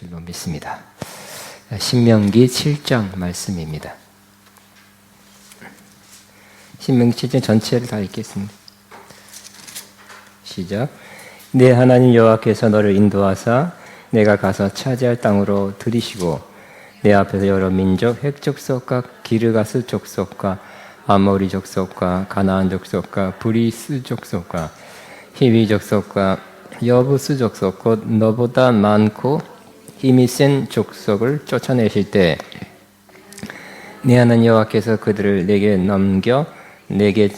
줄로 믿습니다. 신명기 7장 말씀입니다. 신명기 7장 전체를 다 읽겠습니다. 시작. 내 하나님 여호와께서 너를 인도하사 내가 가서 차지할 땅으로 들이시고 내 앞에서 여러 민족 헷 족속과 기르가스 족속과 아모리 족속과 가나안 족속과 브리스 족속과 히위 족속과 여부스 족속 곧 너보다 많고 힘이 센 족속을 쫓아내실 때 내 하나님 여호와께서 그들을 내게 넘겨 내게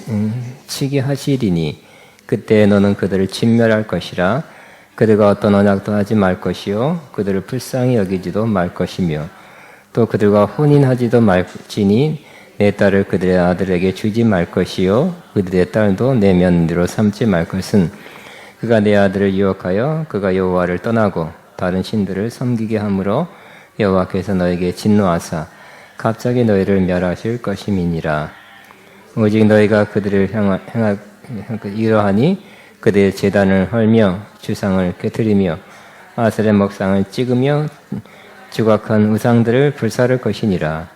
치게 하시리니 그때 너는 그들을 진멸할 것이라. 그들과 어떤 언약도 하지 말 것이요 그들을 불쌍히 여기지도 말 것이며 또 그들과 혼인하지도 말지니 내 딸을 그들의 아들에게 주지 말 것이요 그들의 딸도 내 며느리로 삼지 말 것은 그가 내 아들을 유혹하여 그가 여호와를 떠나고 다른 신들을 섬기게 하므로 여호와께서 너에게 진노하사 갑자기 너희를 멸하실 것임이니라. 오직 너희가 그들을 이러하니 그들의 제단을 헐며 주상을 깨뜨리며 아셀의 목상을 찍으며 조각한 우상들을 불사를 것이니라.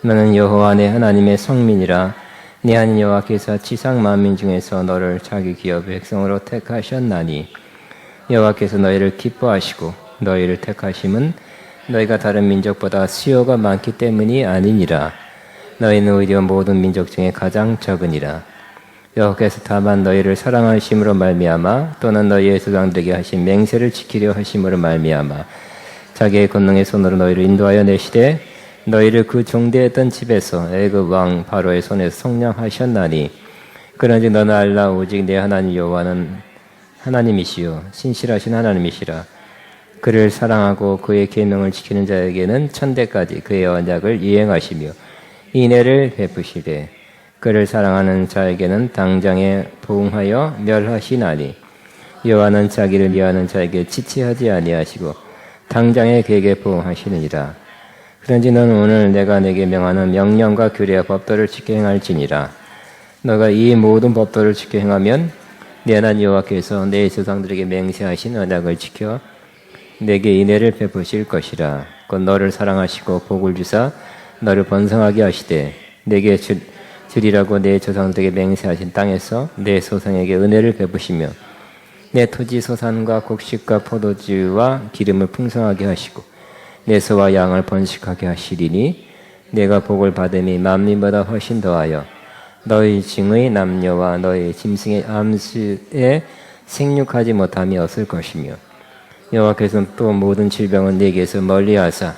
너는 여호와 내 하나님의 성민이라. 네 하나님 여호와께서 지상 만민 중에서 너를 자기 기업의 백성으로 택하셨나니 여호와께서 너희를 기뻐하시고 너희를 택하심은 너희가 다른 민족보다 수요가 많기 때문이 아니니라. 너희는 오히려 모든 민족 중에 가장 적으니라. 여호와께서 다만 너희를 사랑하심으로 말미암아 또는 너희의 조상들에게 하신 맹세를 지키려 하심으로 말미암아 자기의 권능의 손으로 너희를 인도하여 내시되 너희를 그 종대했던 집에서 애굽 왕 바로의 손에서 속량하셨나니 그런즉 너는 알라. 오직 내 하나님 여호와는 하나님이시요 신실하신 하나님이시라. 그를 사랑하고 그의 계명을 지키는 자에게는 천대까지 그의 언약을 이행하시며 인애를 베푸시되 그를 사랑하는 자에게는 당장에 보응하여 멸하시나니 여호와는 자기를 미워하는 자에게 지체하지 아니하시고 당장에 그에게 보응하시느니라. 그런지 너는 오늘 내가 내게 명하는 명령과 규례와 법도를 지켜 행할지니라. 너가 이 모든 법도를 지켜 행하면 내 하나님 여호와께서 내 조상들에게 맹세하신 언약을 지켜 내게 인애를 베푸실 것이라. 곧 너를 사랑하시고 복을 주사 너를 번성하게 하시되 내게 주리라고 내 조상들에게 맹세하신 땅에서 내 소생에게 은혜를 베푸시며 내 토지 소산과 곡식과 포도주와 기름을 풍성하게 하시고 내 소와 양을 번식하게 하시리니 내가 복을 받음이 만민보다 훨씬 더하여 너희 증의 남녀와 너희 짐승의 암수에 생육하지 못함이 없을 것이며 여호와께서는 또 모든 질병은 네게서 멀리하사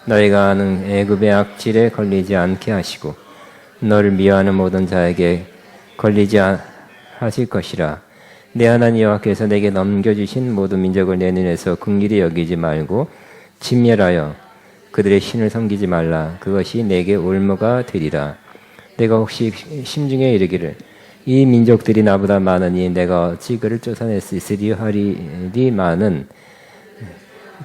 너희가 아는 애굽의 악질에 걸리지 않게 하시고 너를 미워하는 모든 자에게 걸리지 하실 것이라. 내 하나님 여호와께서 내게 넘겨주신 모든 민족을 내 눈에서 긍휼히 여기지 말고 진멸하여 그들의 신을 섬기지 말라. 그것이 내게 올무가 되리라. 내가 혹시 심중에 이르기를 이 민족들이 나보다 많으니 내가 어찌 그를 쫓아낼 수 있으리 하리만은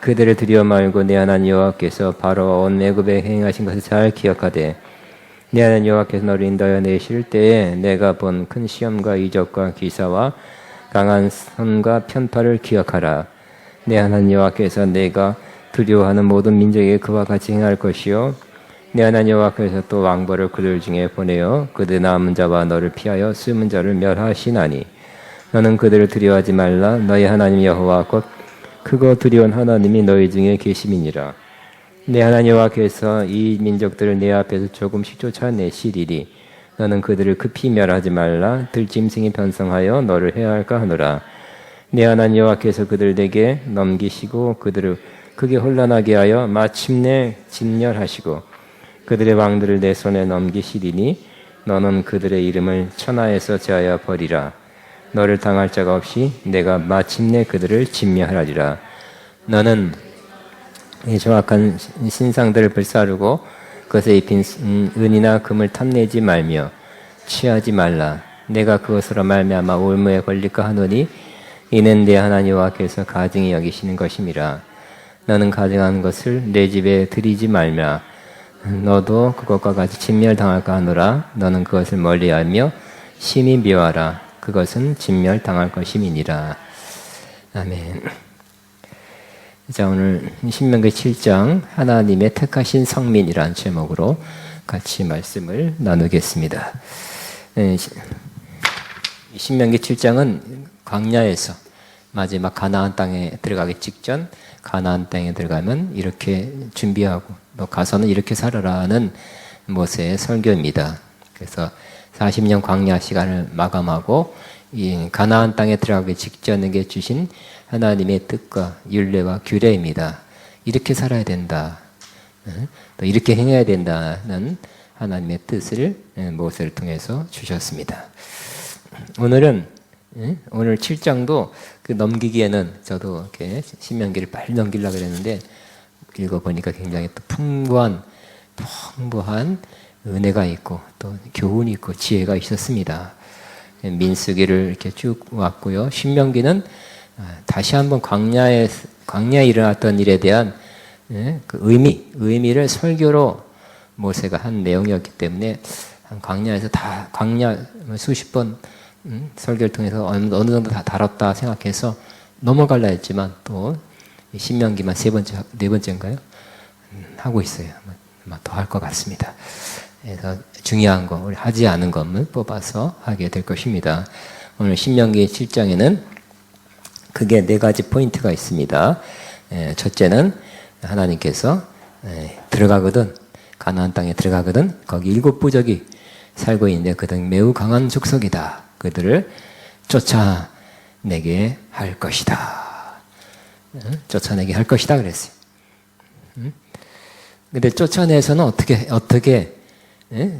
그들을 두려워 말고 내 하나님 여호와께서 바로 온 애굽에 행하신 것을 잘 기억하되 내 하나님 여호와께서 너를 인도하여 내실 때에 내가 본 큰 시험과 이적과 기사와 강한 선과 편파를 기억하라. 내 하나님 여호와께서 내가 두려워하는 모든 민족에게 그와 같이 행할 것이요 내 하나님 여호와께서 또 왕벌을 그들 중에 보내어 그들 남은 자와 너를 피하여 숨은 자를 멸하시나니 너는 그들을 두려워하지 말라. 너희 하나님 여호와 곧 크고 두려운 하나님이 너희 중에 계심이니라. 내 하나님 여호와께서 이 민족들을 내 앞에서 조금씩 쫓아내시리니 너는 그들을 급히 멸하지 말라. 들짐승이 변성하여 너를 해할까 하노라. 내 하나님 여호와께서 그들 내게 넘기시고 그들을 크게 혼란하게 하여 마침내 진멸하시고 그들의 왕들을 내 손에 넘기시리니 너는 그들의 이름을 천하에서 제하여 버리라. 너를 당할 자가 없이 내가 마침내 그들을 진멸하리라. 너는 이 정확한 신상들을 불사르고 그것에 입힌 은이나 금을 탐내지 말며 취하지 말라. 내가 그것으로 말미암아 올무에 걸릴까 하노니 이는 내 하나님 여호와께서 가증히 여기시는 것임이라. 너는 가증한 것을 내 집에 들이지 말며 너도 그것과 같이 진멸당할까 하노라. 너는 그것을 멀리하며 심히 미워하라. 그것은 진멸당할 것임이니라. 아멘. 자, 오늘 신명기 7장 하나님의 택하신 성민이라는 제목으로 같이 말씀을 나누겠습니다. 신명기 7장은 광야에서 마지막 가나안 땅에 들어가기 직전, 가나안 땅에 들어가면 이렇게 준비하고 또 가서는 이렇게 살아라는 모세의 설교입니다. 그래서 40년 광야 시간을 마감하고 이 가나안 땅에 들어가기 직전에 주신 하나님의 뜻과 율례와 규례입니다. 이렇게 살아야 된다. 또 이렇게 행해야 된다는 하나님의 뜻을 모세를 통해서 주셨습니다. 오늘 7장도 그 넘기기에는 저도 이렇게 신명기를 빨리 넘기려고 그랬는데 읽어보니까 굉장히 또 풍부한 은혜가 있고 또 교훈이 있고 지혜가 있었습니다. 민수기를 이렇게 쭉 왔고요. 신명기는 다시 한번 광야에 일어났던 일에 대한 그 의미를 설교로 모세가 한 내용이었기 때문에 광야에서 다 광야 수십 번 설교를 통해서 어느 정도 다 다뤘다 생각해서 넘어갈라 했지만 또 신명기만 네 번째인가요? 하고 있어요. 아마 더 할 것 같습니다. 그래서 중요한 거, 우리 하지 않은 것을 뽑아서 하게 될 것입니다. 오늘 신명기 7장에는 크게 4가지 포인트가 있습니다. 첫째는 하나님께서 들어가거든, 가나안 땅에 들어가거든 거기 7 부족이 살고 있는데 그들은 매우 강한 족속이다. 그들을 쫓아내게 할 것이다. 쫓아내게 할 것이다 그랬어요. 근데 쫓아내서는 어떻게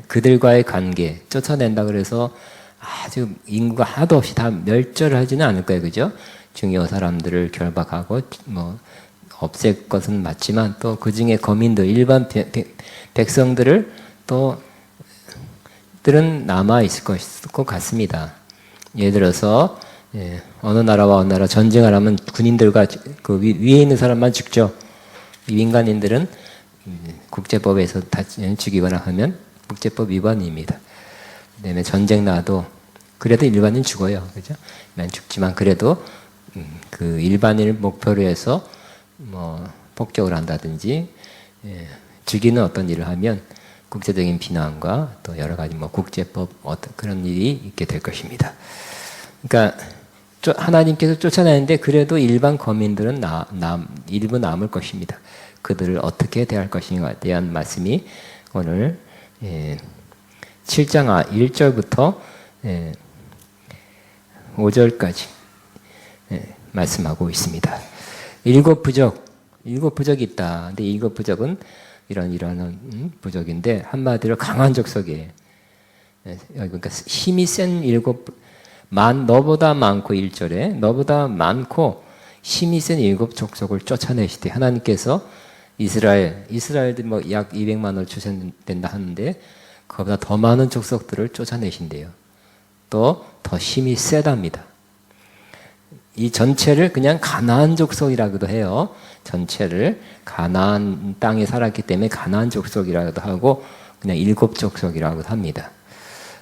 그들과의 관계, 쫓아낸다 그래서 아주 인구가 하나도 없이 다 멸절을 하지는 않을 거예요. 그죠? 중요 사람들을 결박하고 없앨 것은 맞지만 또 그 중에 거민들, 일반 백성들을 들은 남아 있을 것 같습니다. 예를 들어서 어느 나라와 어느 나라 전쟁을 하면 군인들과 그 위에 있는 사람만 죽죠. 민간인들은 국제법에서 죽이거나 하면 국제법 위반입니다. 그다음에 전쟁 나도 그래도 일반인 죽어요, 그죠? 난 죽지만 그래도 그 일반인을 목표로 해서 뭐 폭격을 한다든지 죽이는 어떤 일을 하면 국제적인 비난과 또 여러 가지 뭐 국제법 어떤 그런 일이 있게 될 것입니다. 그러니까 하나님께서 쫓아내는데 그래도 일반 거민들은 일부 남을 것입니다. 그들을 어떻게 대할 것인가에 대한 말씀이 오늘 7장 1절부터 5절까지 말씀하고 있습니다. 7 부족이 있다. 근데 7 부족은 이런 부족인데 한마디로 강한 족속이에요. 그러니까 힘이 센 너보다 많고 1절에 너보다 많고 힘이 센 7 족속을 쫓아내시되 하나님께서 이스라엘도 뭐 약 200만을 추산된다 하는데 그보다 더 많은 족속들을 쫓아내신대요. 또 더 힘이 세답니다. 이 전체를 그냥 가나안 족속이라고도 해요. 전체를 가나안 땅에 살았기 때문에 가나안 족속이라고도 하고 그냥 7 족속이라고도 합니다.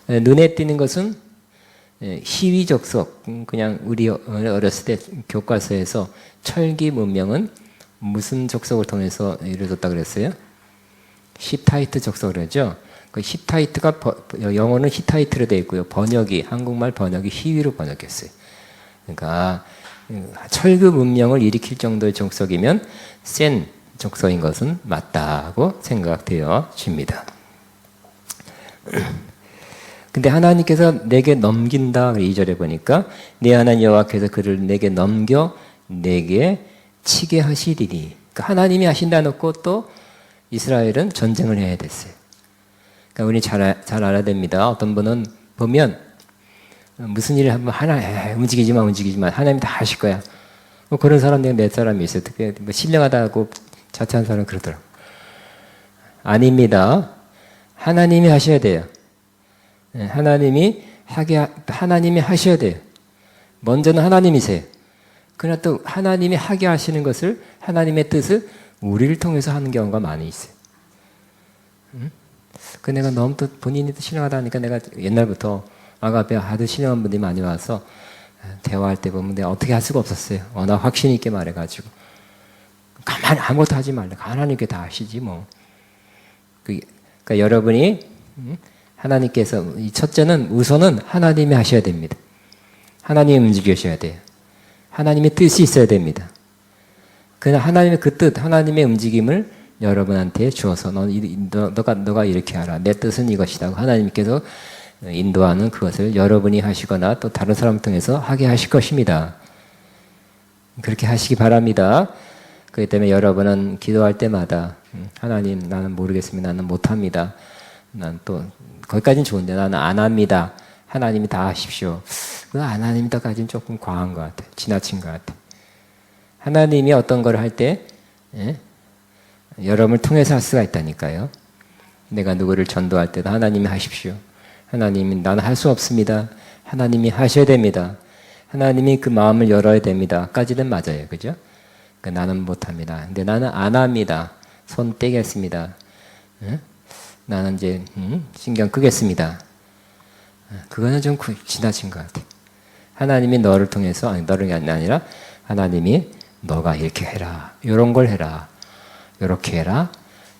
눈에 띄는 것은 희위 족속, 그냥 우리 어렸을 때 교과서에서 철기 문명은 무슨 족속을 통해서 이루어졌다 그랬어요? 히타이트 족속을 그러죠. 그 히타이트가 영어는 히타이트로 되어 있고요. 한국말 번역이 희위로 번역했어요. 그러니까 철기 문명을 일으킬 정도의 족속이면 센 족속인 것은 맞다고 생각되어집니다. 근데 하나님께서 내게 넘긴다. 2절에 보니까 내 하나님 여호와께서 그를 내게 넘겨 내게 치게 하시리니. 그러니까 하나님이 하신다 놓고 또 이스라엘은 전쟁을 해야 됐어요. 그러니까 우리 잘 알아야 됩니다. 어떤 분은 보면 무슨 일을 하면 움직이지 마. 하나님이 다 하실 거야. 뭐 그런 사람들이 몇 사람이 있어요. 특히 뭐 신령하다고 자처한 사람은 그러더라고요. 아닙니다. 하나님이 하셔야 돼요. 하나님이 하셔야 돼요. 먼저는 하나님이세요. 그러나 또 하나님이 하게 하시는 것을 하나님의 뜻을 우리를 통해서 하는 경우가 많이 있어요. 그 내가 너무 또 본인이 신령하다 하니까 내가 옛날부터 아가페 하도 신령한 분들이 많이 와서 대화할 때 보면 내가 어떻게 할 수가 없었어요. 워낙 확신 있게 말해가지고 가만히 아무것도 하지 말라. 하나님께 다 하시지 뭐. 그러니까 여러분이 하나님께서 이 첫째는 우선은 하나님이 하셔야 됩니다. 하나님이 움직이셔야 돼요. 하나님의 뜻이 있어야 됩니다. 그냥 하나님의 그 뜻, 하나님의 움직임을 여러분한테 주어서 너가 이렇게 하라. 내 뜻은 이것이다. 하나님께서 인도하는 그것을 여러분이 하시거나 또 다른 사람 통해서 하게 하실 것입니다. 그렇게 하시기 바랍니다. 그렇기 때문에 여러분은 기도할 때마다 하나님 나는 모르겠습니다. 나는 못합니다. 난 또 거기까지는 좋은데 나는 안 합니다. 하나님이 다 하십시오. 그 안 합니다까지는 조금 과한 것 같아요. 지나친 것 같아요. 하나님이 어떤 걸 할 때 여러분을 통해서 할 수가 있다니까요. 내가 누구를 전도할 때도 하나님이 하십시오. 하나님이 나는 할 수 없습니다. 하나님이 하셔야 됩니다. 하나님이 그 마음을 열어야 됩니다. 까지는 맞아요. 그죠? 나는 못합니다. 근데 나는 안 합니다. 손 떼겠습니다. 나는 이제 신경 끄겠습니다. 그거는 좀 지나친 것 같아요. 하나님이 너를 통해서 아니 너를 아니라 하나님이 너가 이렇게 해라. 이런 걸 해라. 이렇게 해라.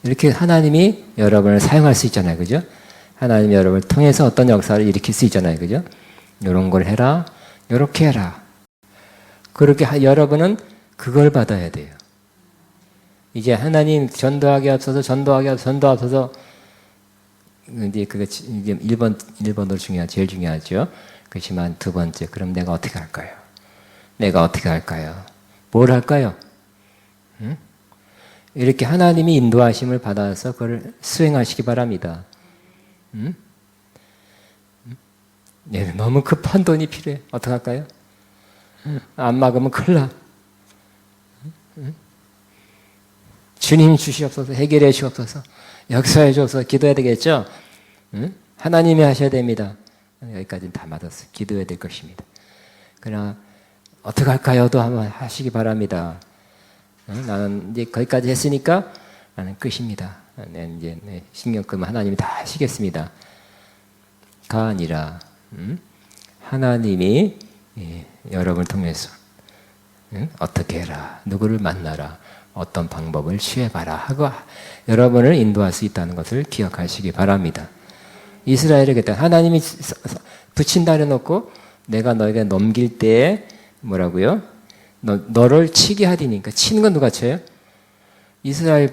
이렇게 하나님이 여러분을 사용할 수 있잖아요. 그죠? 하나님이 여러분을 통해서 어떤 역사를 일으킬 수 있잖아요. 그죠? 이런 걸 해라. 이렇게 해라. 그렇게 여러분은 그걸 받아야 돼요. 이제 하나님 전도하게 앞서서 이제 그게 이제 1번으로 제일 중요하죠. 그렇지만 두 번째, 그럼 내가 어떻게 할까요? 내가 어떻게 할까요? 뭘 할까요? 이렇게 하나님이 인도하심을 받아서 그걸 수행하시기 바랍니다. 네, 너무 급한 돈이 필요해. 어떡할까요? 안 막으면 큰일 나. 주님 주시옵소서, 해결해 주옵소서, 역사해 주옵소서, 기도해야 되겠죠? 하나님이 하셔야 됩니다. 여기까지는 다 맞았어요. 기도해야 될 것입니다. 그러나 어떡할까요?도 한번 하시기 바랍니다. 나는 이제 거기까지 했으니까 나는 끝입니다. 이제 신경 끄면 하나님이 다 하시겠습니다. 가 아니라 하나님이 여러분을 통해서 어떻게 해라, 누구를 만나라, 어떤 방법을 취해봐라 하고 여러분을 인도할 수 있다는 것을 기억하시기 바랍니다. 이스라엘에게 하나님이 붙인다 해놓고 내가 너에게 넘길 때에 뭐라고요? 너를 치게 하리니까. 치는 건 누가 쳐요? 이스라엘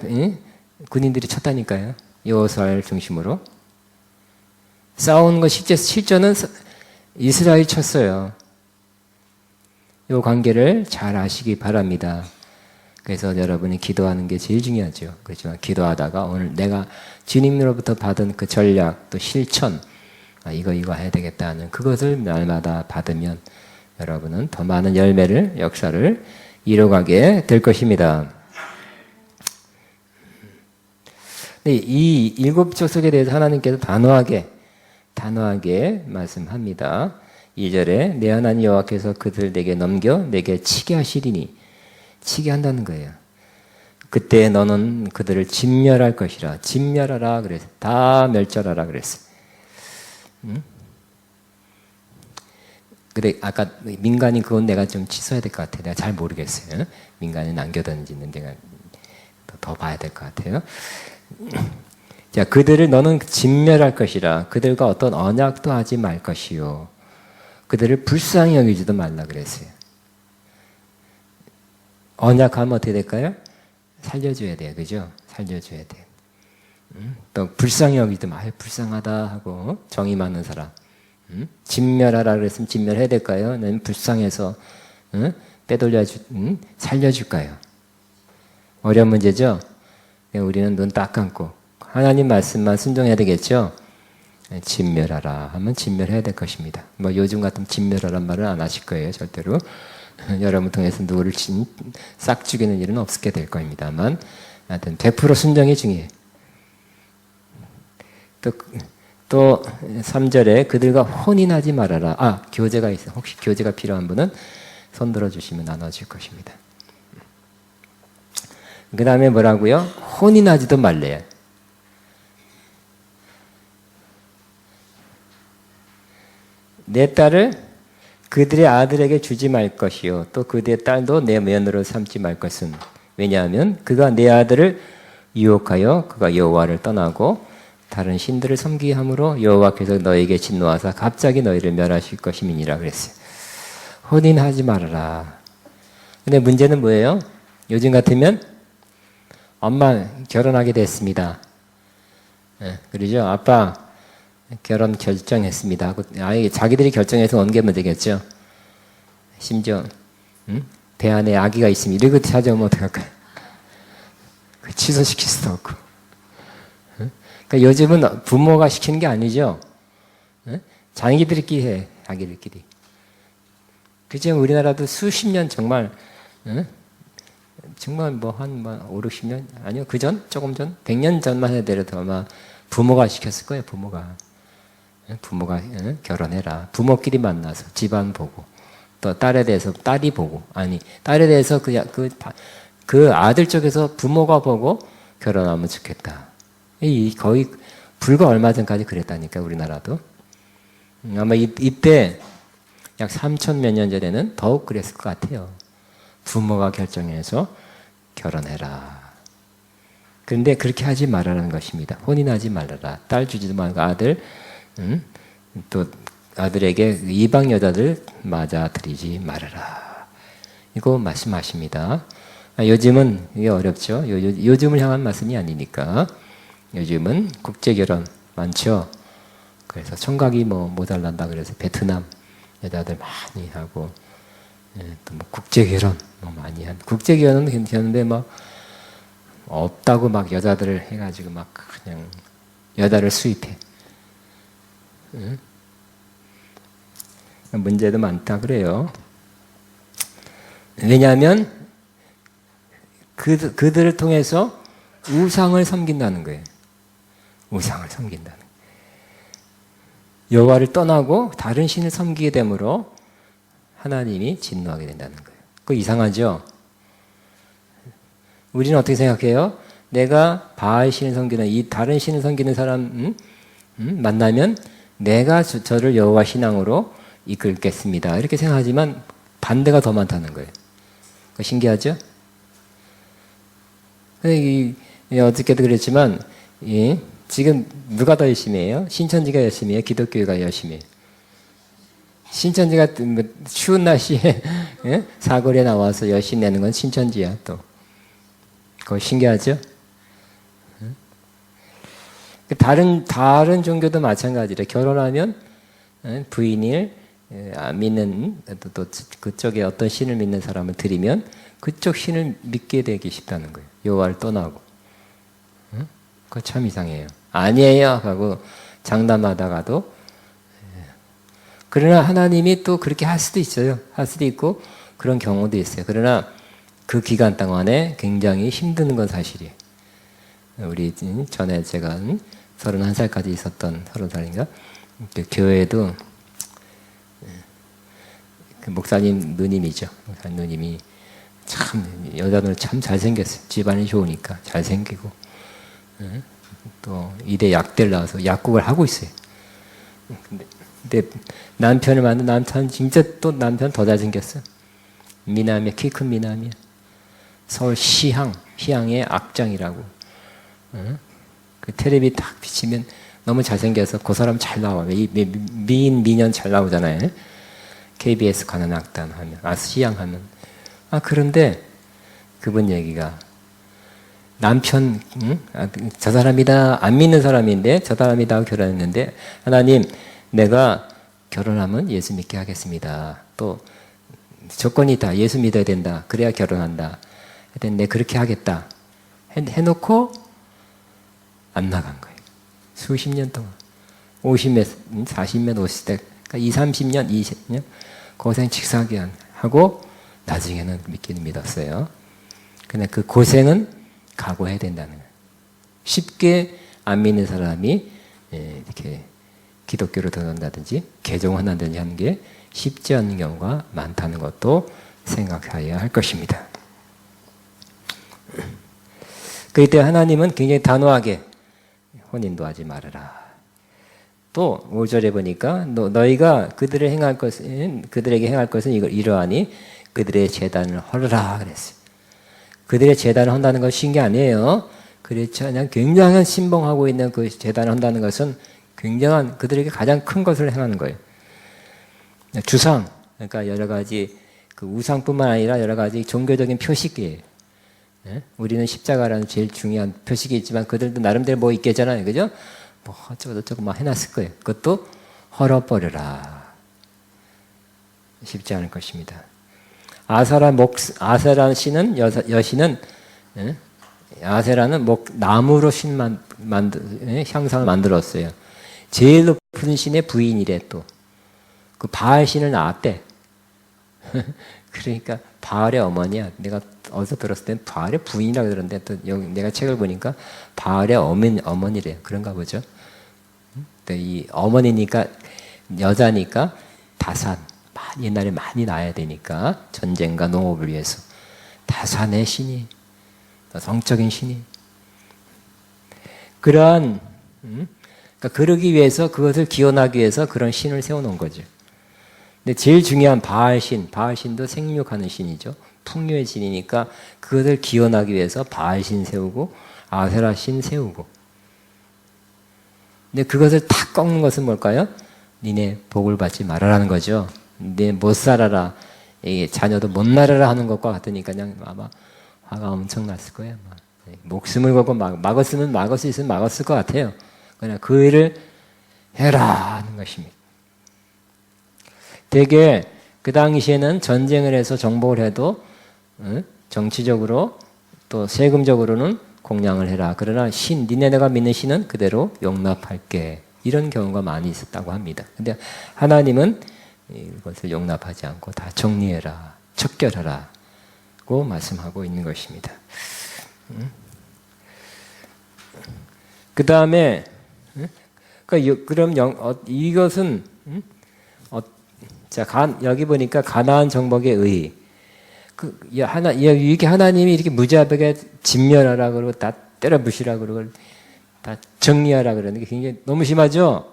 군인들이 쳤다니까요. 여호수아를 중심으로. 싸우는 거 실전은 이스라엘이 쳤어요. 이 관계를 잘 아시기 바랍니다. 그래서 여러분이 기도하는 게 제일 중요하죠. 그렇지만 기도하다가 오늘 내가 주님으로부터 받은 그 전략 또 실천, 이거 해야 되겠다 하는 그것을 날마다 받으면 여러분은 더 많은 열매를, 역사를 이뤄가게 될 것입니다. 네, 이 7 족속에 대해서 하나님께서 단호하게 말씀합니다. 2절에 내 하나님 여호와께서 그들 내게 넘겨 내게 치게 하시리니, 치게 한다는 거예요. 그때 너는 그들을 진멸할 것이라. 진멸하라 그랬어요. 다 멸절하라 그랬어요. 근데 아까 민간인 그건 내가 좀 취소해야 될 것 같아요. 내가 잘 모르겠어요. 민간인 남겨뒀는지는 내가 더 봐야 될 것 같아요. 자, 그들을 너는 진멸할 것이라. 그들과 어떤 언약도 하지 말 것이요. 그들을 불쌍히 여기지도 말라 그랬어요. 언약하면 어떻게 될까요? 살려줘야 돼요. 그죠? 살려줘야 돼요. 또 불쌍히 여기지도 마. 불쌍하다 하고 정이 많은 사람. 진멸하라 그랬으면 진멸해야 될까요? 난 불쌍해서 살려줄까요? 어려운 문제죠? 우리는 눈 딱 감고 하나님 말씀만 순종해야 되겠죠? 진멸하라 하면 진멸해야 될 것입니다. 뭐 요즘 같은 진멸하란 말을 안 하실 거예요. 절대로. 여러분 통해서 누구를 싹 죽이는 일은 없게 될 겁니다만 하여튼 100% 순종이 중요해요. 또 3절에 그들과 혼인하지 말아라. 교제가 있어요. 혹시 교제가 필요한 분은 손 들어주시면 나눠줄 것입니다. 그 다음에 뭐라고요? 혼인하지도 말래요. 내 딸을 그들의 아들에게 주지 말 것이요. 또 그들의 딸도 내 며느리로 삼지 말 것은. 왜냐하면 그가 내 아들을 유혹하여 그가 여호와를 떠나고 다른 신들을 섬기게 함으로 여호와께서 너에게 진노하사 갑자기 너희를 멸하실 것임이니라 그랬어요. 혼인하지 말아라. 근데 문제는 뭐예요? 요즘 같으면 엄마 결혼하게 됐습니다. 그러죠? 아빠 결혼 결정했습니다 하고 아예 자기들이 결정해서 옮기면 되겠죠. 심지어 배 안에 아기가 있으면 이러고 찾아오면 어떡할까요? 취소시킬 수도 없고. 그러니까 요즘은 부모가 시키는 게 아니죠. 자기들끼리 해. 자기들끼리. 그죠? 우리나라도 수십 년 정말 정말 뭐 한 5, 60년 아니요 그전 조금 전 100년 전만 해더라도 아마 부모가 시켰을 거예요. 부모가 결혼해라. 부모끼리 만나서 집안 보고 또 딸에 대해서 딸이 보고 아니 딸에 대해서 그 아들 쪽에서 부모가 보고 결혼하면 좋겠다. 거의 불과 얼마 전까지 그랬다니까 우리나라도. 아마 이때 약 3천 몇 년 전에는 더욱 그랬을 것 같아요. 부모가 결정해서 결혼해라. 그런데 그렇게 하지 말라는 것입니다. 혼인하지 말아라. 딸 주지도 말고 아들, 또 아들에게 이방 여자들 맞아들이지 말아라. 이거 말씀하십니다. 요즘은 이게 어렵죠. 요즘을 향한 말씀이 아니니까. 요즘은 국제결혼 많죠. 그래서 청각이 모자란다 그래서 베트남 여자들 많이 하고 또 국제결혼 많이 한 국제결혼은 괜찮은데 없다고 막 여자들을 해가지고 막 그냥 여자를 수입해. 문제도 많다 그래요. 왜냐하면 그들을 통해서 우상을 섬긴다는 거예요. 우상을 섬긴다는 거예요. 여호와를 떠나고 다른 신을 섬기게 되므로 하나님이 진노하게 된다는 거예요. 그거 이상하죠? 우리는 어떻게 생각해요? 내가 바알 신을 섬기는 이 다른 신을 섬기는 사람 만나면 내가 저를 여호와 신앙으로 이끌겠습니다. 이렇게 생각하지만 반대가 더 많다는 거예요. 그거 신기하죠? 어떻게도 그랬지만 지금 누가 더 열심히 해요? 신천지가 열심히 해요? 기독교가 열심히 해요? 신천지가 추운 날씨에 사거리에 나와서 열심히 내는 건 신천지야 또. 그거 신기하죠? 다른 종교도 마찬가지래. 결혼하면 부인을 안 믿는 또 그쪽에 어떤 신을 믿는 사람을 들이면 그쪽 신을 믿게 되기 쉽다는 거예요. 여호와를 떠나고. 그거 참 이상해요. 아니에요 하고 장담하다가도 그러나 하나님이 또 그렇게 할 수도 있어요. 할 수도 있고 그런 경우도 있어요. 그러나 그 기간 동안에 굉장히 힘든 건 사실이에요. 우리 전에 제가 31살까지 있었던 30살인가 그 교회에도 그 목사님 누님이죠. 목사님 누님이 참 여자들 참 잘생겼어요. 집안이 좋으니까 잘생기고 또 이대 약대를 나와서 약국을 하고 있어요. 근데 남편을 만난 남편 진짜 또 남편 더 잘생겼어요. 미남이야. 키 큰 미남이야. 서울 시향의 악장이라고. 그 텔레비 딱 비치면 너무 잘생겨서 그 사람 잘 나와요. 미인 미년 잘 나오잖아요. KBS 관한 악단 하면 시향 하면 그런데 그분 얘기가 남편 저 사람이다 안 믿는 사람인데 저 사람이다 결혼했는데 하나님 내가 결혼하면 예수 믿게 하겠습니다. 또 조건이 있다. 예수 믿어야 된다. 그래야 결혼한다. 하여튼 내 그렇게 하겠다. 해놓고 안 나간 거예요. 수십 년 동안. 50몇, 40몇, 50대, 그러니까 20, 30년, 20년 고생 직사하게 하고 나중에는 믿기는 믿었어요. 근데 그 고생은 각오해야 된다는 거예요. 쉽게 안 믿는 사람이 이렇게 기독교로 들어간다든지 개종한다든지 하는 게 쉽지 않은 경우가 많다는 것도 생각해야 할 것입니다. 그때 하나님은 굉장히 단호하게 혼인도 하지 말아라. 또 5절에 보니까 너희가 그들에게 행할 것은 이러하니 그들의 제단을 헐으라 그랬어요. 그들의 제단을 한다는 것이 쉬운 게 아니에요. 그렇죠. 그냥 굉장한 신봉하고 있는 그 제단을 한다는 것은 굉장한 그들에게 가장 큰 것을 행하는 거예요. 주상, 그러니까 여러 가지 그 우상뿐만 아니라 여러 가지 종교적인 표식이에요. 예? 우리는 십자가라는 제일 중요한 표식이 있지만 그들도 나름대로 뭐 있겠잖아요. 그죠? 뭐 어쩌고저쩌고 막 해놨을 거예요. 그것도 헐어버려라. 쉽지 않을 것입니다. 아세라는 신은 여신은 예? 아세라는 나무로 형상을 만들었어요. 제일 높은 신의 부인이래 또. 그 바알 신을 낳았대. 그러니까 바알의 어머니야. 내가 어디서 들었을 땐 바알의 부인이라고 들었는데 또 여기 내가 책을 보니까 바알의 어머니래. 그런가 보죠. 이 어머니니까 여자니까 다산. 옛날에 많이 낳아야 되니까 전쟁과 농업을 위해서 다산의 신이 성적인 신이 그러한 그러니까 그러기 위해서 그것을 기원하기 위해서 그런 신을 세워놓은 거죠. 근데 제일 중요한 바알신도 생육하는 신이죠. 풍요의 신이니까 그것을 기원하기 위해서 바알신 세우고 아세라 신 세우고. 근데 그것을 탁 꺾는 것은 뭘까요? 니네 복을 받지 말아라는 거죠. 네 못 살아라. 자녀도 못 날아라 하는 것과 같으니까 그냥 아마 화가 엄청 났을 거예요. 목숨을 걸고 막을 수 있으면 막았을 것 같아요. 그냥 그 일을 해라 하는 것입니다. 되게 그 당시에는 전쟁을 해서 정복을 해도 정치적으로 또 세금적으로는 공양을 해라. 그러나 니네가 믿는 신은 그대로 용납할게. 이런 경우가 많이 있었다고 합니다. 근데 하나님은 이것을 용납하지 않고 다 정리해라, 척결하라고 말씀하고 있는 것입니다. 그 다음에 그럼 이것은 여기 보니까 가나안 정복의 의. 이렇게 하나님이 이렇게 무자비하게 진멸하라 그러고 다 때려 부시라 그러고 다 정리하라 그러는 게 굉장히 너무 심하죠.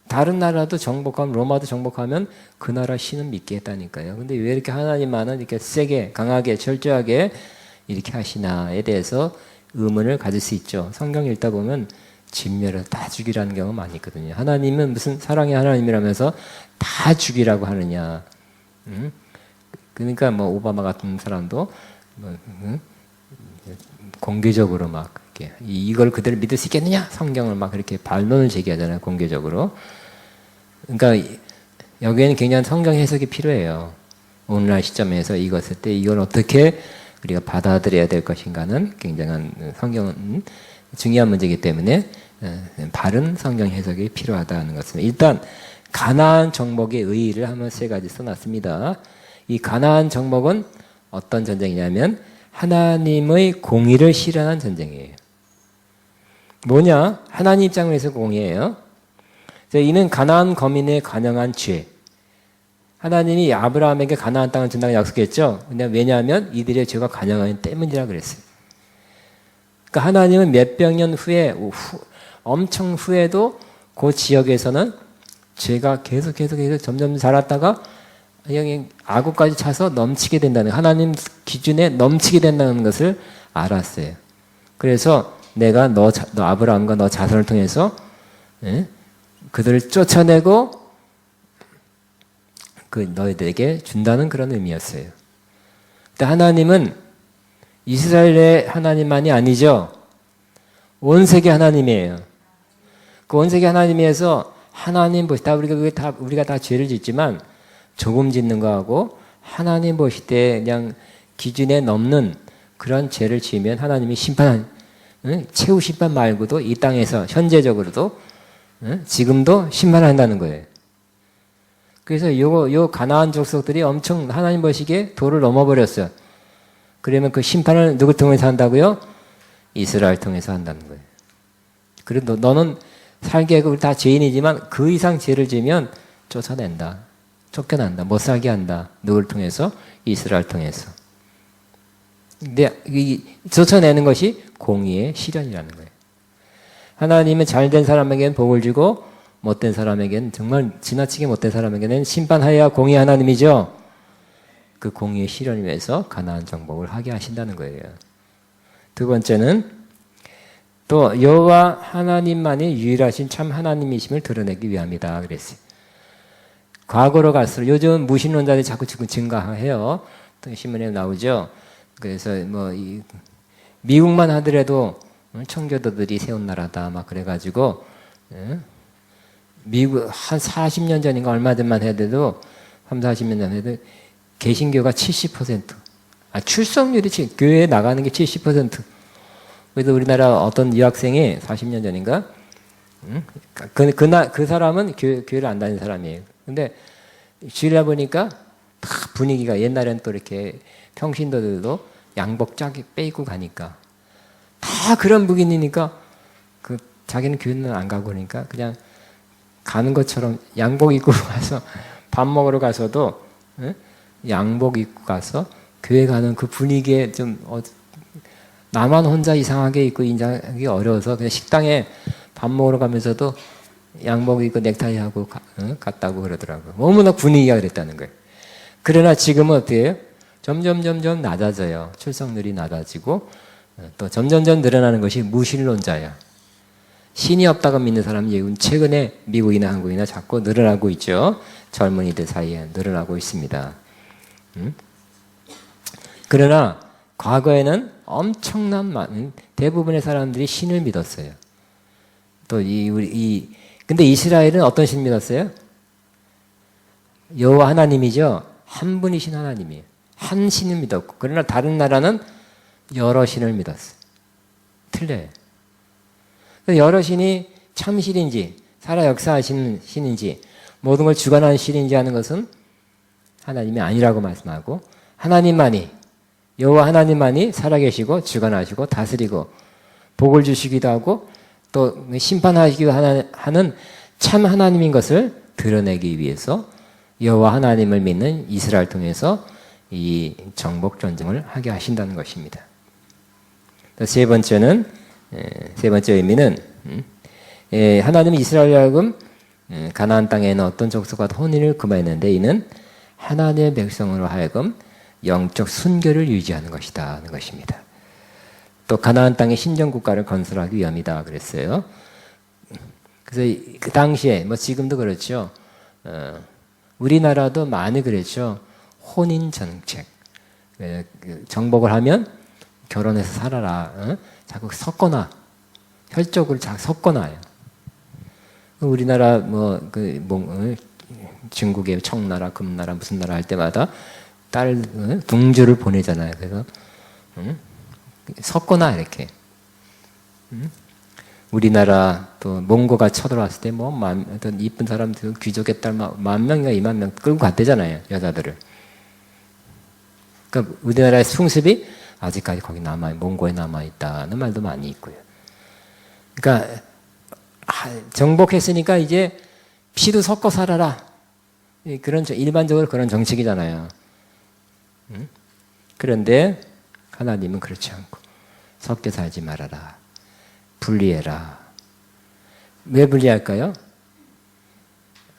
다른 나라도 정복하면 로마도 정복하면 그 나라 신은 믿게 했다니까요. 근데 왜 이렇게 하나님만은 이렇게 세게 강하게 철저하게 이렇게 하시나에 대해서 의문을 가질 수 있죠. 성경 읽다 보면 진멸을 다 죽이라는 경우가 많이 있거든요. 하나님은 무슨 사랑의 하나님이라면서 다 죽이라고 하느냐. 그러니까 뭐 오바마 같은 사람도 공개적으로 막 이걸 그대로 믿을 수 있겠느냐? 성경을 막 그렇게 반론을 제기하잖아요. 공개적으로. 그러니까 여기에는 굉장한 성경 해석이 필요해요. 오늘날 시점에서 이것을 때 이걸 어떻게 우리가 받아들여야 될 것인가는 굉장한 성경은 중요한 문제이기 때문에 바른 성경 해석이 필요하다는 것입니다. 일단 가나안 정복의 의의를 한번 세 가지 써놨습니다. 이 가나안 정복은 어떤 전쟁이냐면 하나님의 공의를 실현한 전쟁이에요. 뭐냐? 하나님 입장에서 공의예요. 이는 가나안 거민의 관영한 죄. 하나님이 아브라함에게 가나안 땅을 준다고 약속했죠. 근데 왜냐하면 이들의 죄가 관영하기 때문이라 그랬어요. 그러니까 하나님은 몇백 년 후에 엄청 후에도 그 지역에서는 죄가 계속 점점 자랐다가 악우까지 차서 넘치게 된다는 하나님 기준에 넘치게 된다는 것을 알았어요. 그래서 내가 너 아브라함과 너 자손을 통해서 그들을 쫓아내고 너희들에게 준다는 그런 의미였어요. 근데 하나님은 이스라엘의 하나님만이 아니죠. 온 세계 하나님이에요. 그 온 세계 하나님에서 하나님 보실 때 우리가 다 죄를 짓지만 조금 짓는 거하고 하나님 보실 때 그냥 기준에 넘는 그런 죄를 지으면 하나님이 최후 심판 말고도 이 땅에서 현재적으로도 지금도 심판한다는 거예요. 그래서 요 가나안 족속들이 엄청 하나님 보시기에 도를 넘어버렸어요. 그러면 그 심판을 누구 통해서 한다고요? 이스라엘 통해서 한다는 거예요. 그래도 너는 살게 우리 다 죄인이지만 그 이상 죄를 지으면 쫓아낸다. 쫓겨난다. 못 살게 한다. 누구를 통해서? 이스라엘 통해서. 근데 쫓아내는 것이 공의의 실현이라는 거예요. 하나님은 잘된 사람에게는 복을 주고 못된 사람에게는 정말 지나치게 못된 사람에게는 심판하여야 공의 하나님이죠. 그 공의의 실현을 위해서 가나안 정복을 하게 하신다는 거예요. 두 번째는 또 여호와 하나님만이 유일하신 참 하나님이심을 드러내기 위함이다 그랬어요. 과거로 갈수록 요즘 무신론자들이 자꾸 지금 증가해요. 또 신문에 나오죠. 그래서 뭐 미국만 하더라도 청교도들이 세운 나라다 막 그래가지고 미국 한 40년 전인가 얼마 전만 해도 3, 40년 전 해도 개신교가 70%, 출석률이 교회에 나가는 게 70%. 그래서 우리나라 어떤 유학생이 40년 전인가 그 사람은 교회를 안 다니는 사람이에요. 근데 주일날 보니까 다 분위기가 옛날엔 또 이렇게 평신도들도 양복 쫙 빼입고 가니까 다 그런 분위기니까 그 자기는 교회는 안 가고 그러니까 그냥 가는 것처럼 양복 입고 가서 밥 먹으러 가서도 양복 입고 가서 교회 가는 그 분위기에 좀 나만 혼자 이상하게 입고 인정하기 어려워서 그냥 식당에 밥 먹으러 가면서도 양복 입고 넥타이 하고 갔다고 그러더라고요. 너무나 분위기가 그랬다는 거예요. 그러나 지금은 어때요? 점점 낮아져요. 출석률이 낮아지고 또 점점 늘어나는 것이 무신론자예요. 신이 없다고 믿는 사람이 최근에 미국이나 한국이나 자꾸 늘어나고 있죠. 젊은이들 사이에 늘어나고 있습니다. 그러나 과거에는 엄청난 많은 대부분의 사람들이 신을 믿었어요. 또 근데 이스라엘은 어떤 신 믿었어요? 여호와 하나님이죠. 한 분이신 하나님이에요. 한 신을 믿었고, 그러나 다른 나라는 여러 신을 믿었어요. 틀려요. 여러 신이 참 신인지 살아 역사하시는 신인지 모든 걸 주관하는 신인지 하는 것은 하나님이 아니라고 말씀하고, 하나님만이 여호와 하나님만이 살아계시고 주관하시고 다스리고 복을 주시기도 하고 또 심판하시기도 하는 참 하나님인 것을 드러내기 위해서 여호와 하나님을 믿는 이스라엘 통해서 이 정복 전쟁을 하게 하신다는 것입니다. 세 번째 의미는 하나님이 이스라엘에 하여금 가나안 땅에 있는 어떤 족속과 혼인을 금하였는데 이는 하나님의 백성으로 하여금 영적 순결을 유지하는 것이다 하는 것입니다. 또 가나안 땅에 신정 국가를 건설하기 위함이다 그랬어요. 그래서 그 당시에 뭐 지금도 그렇죠. 우리나라도 많이 그랬죠. 혼인 정책. 정복을 하면 결혼해서 살아라. 자꾸 섞거나 혈족을 자꾸 섞거나요. 우리나라 중국의 청나라, 금나라 무슨 나라 할 때마다 딸 둥주를 보내잖아요. 그래서 섞거나 이렇게. 우리나라 또 몽고가 쳐들어왔을 때 어떤 이쁜 사람들 귀족의 딸 10,000명인가 20,000명 끌고 갔대잖아요. 여자들을. 그러니까 우리나라의 풍습이 아직까지 거기 몽고에 남아있다는 말도 많이 있고요. 그러니까 정복했으니까 이제 피도 섞어 살아라. 일반적으로 그런 정책이잖아요. 그런데 하나님은 그렇지 않고 섞여 살지 말아라. 분리해라. 왜 분리할까요?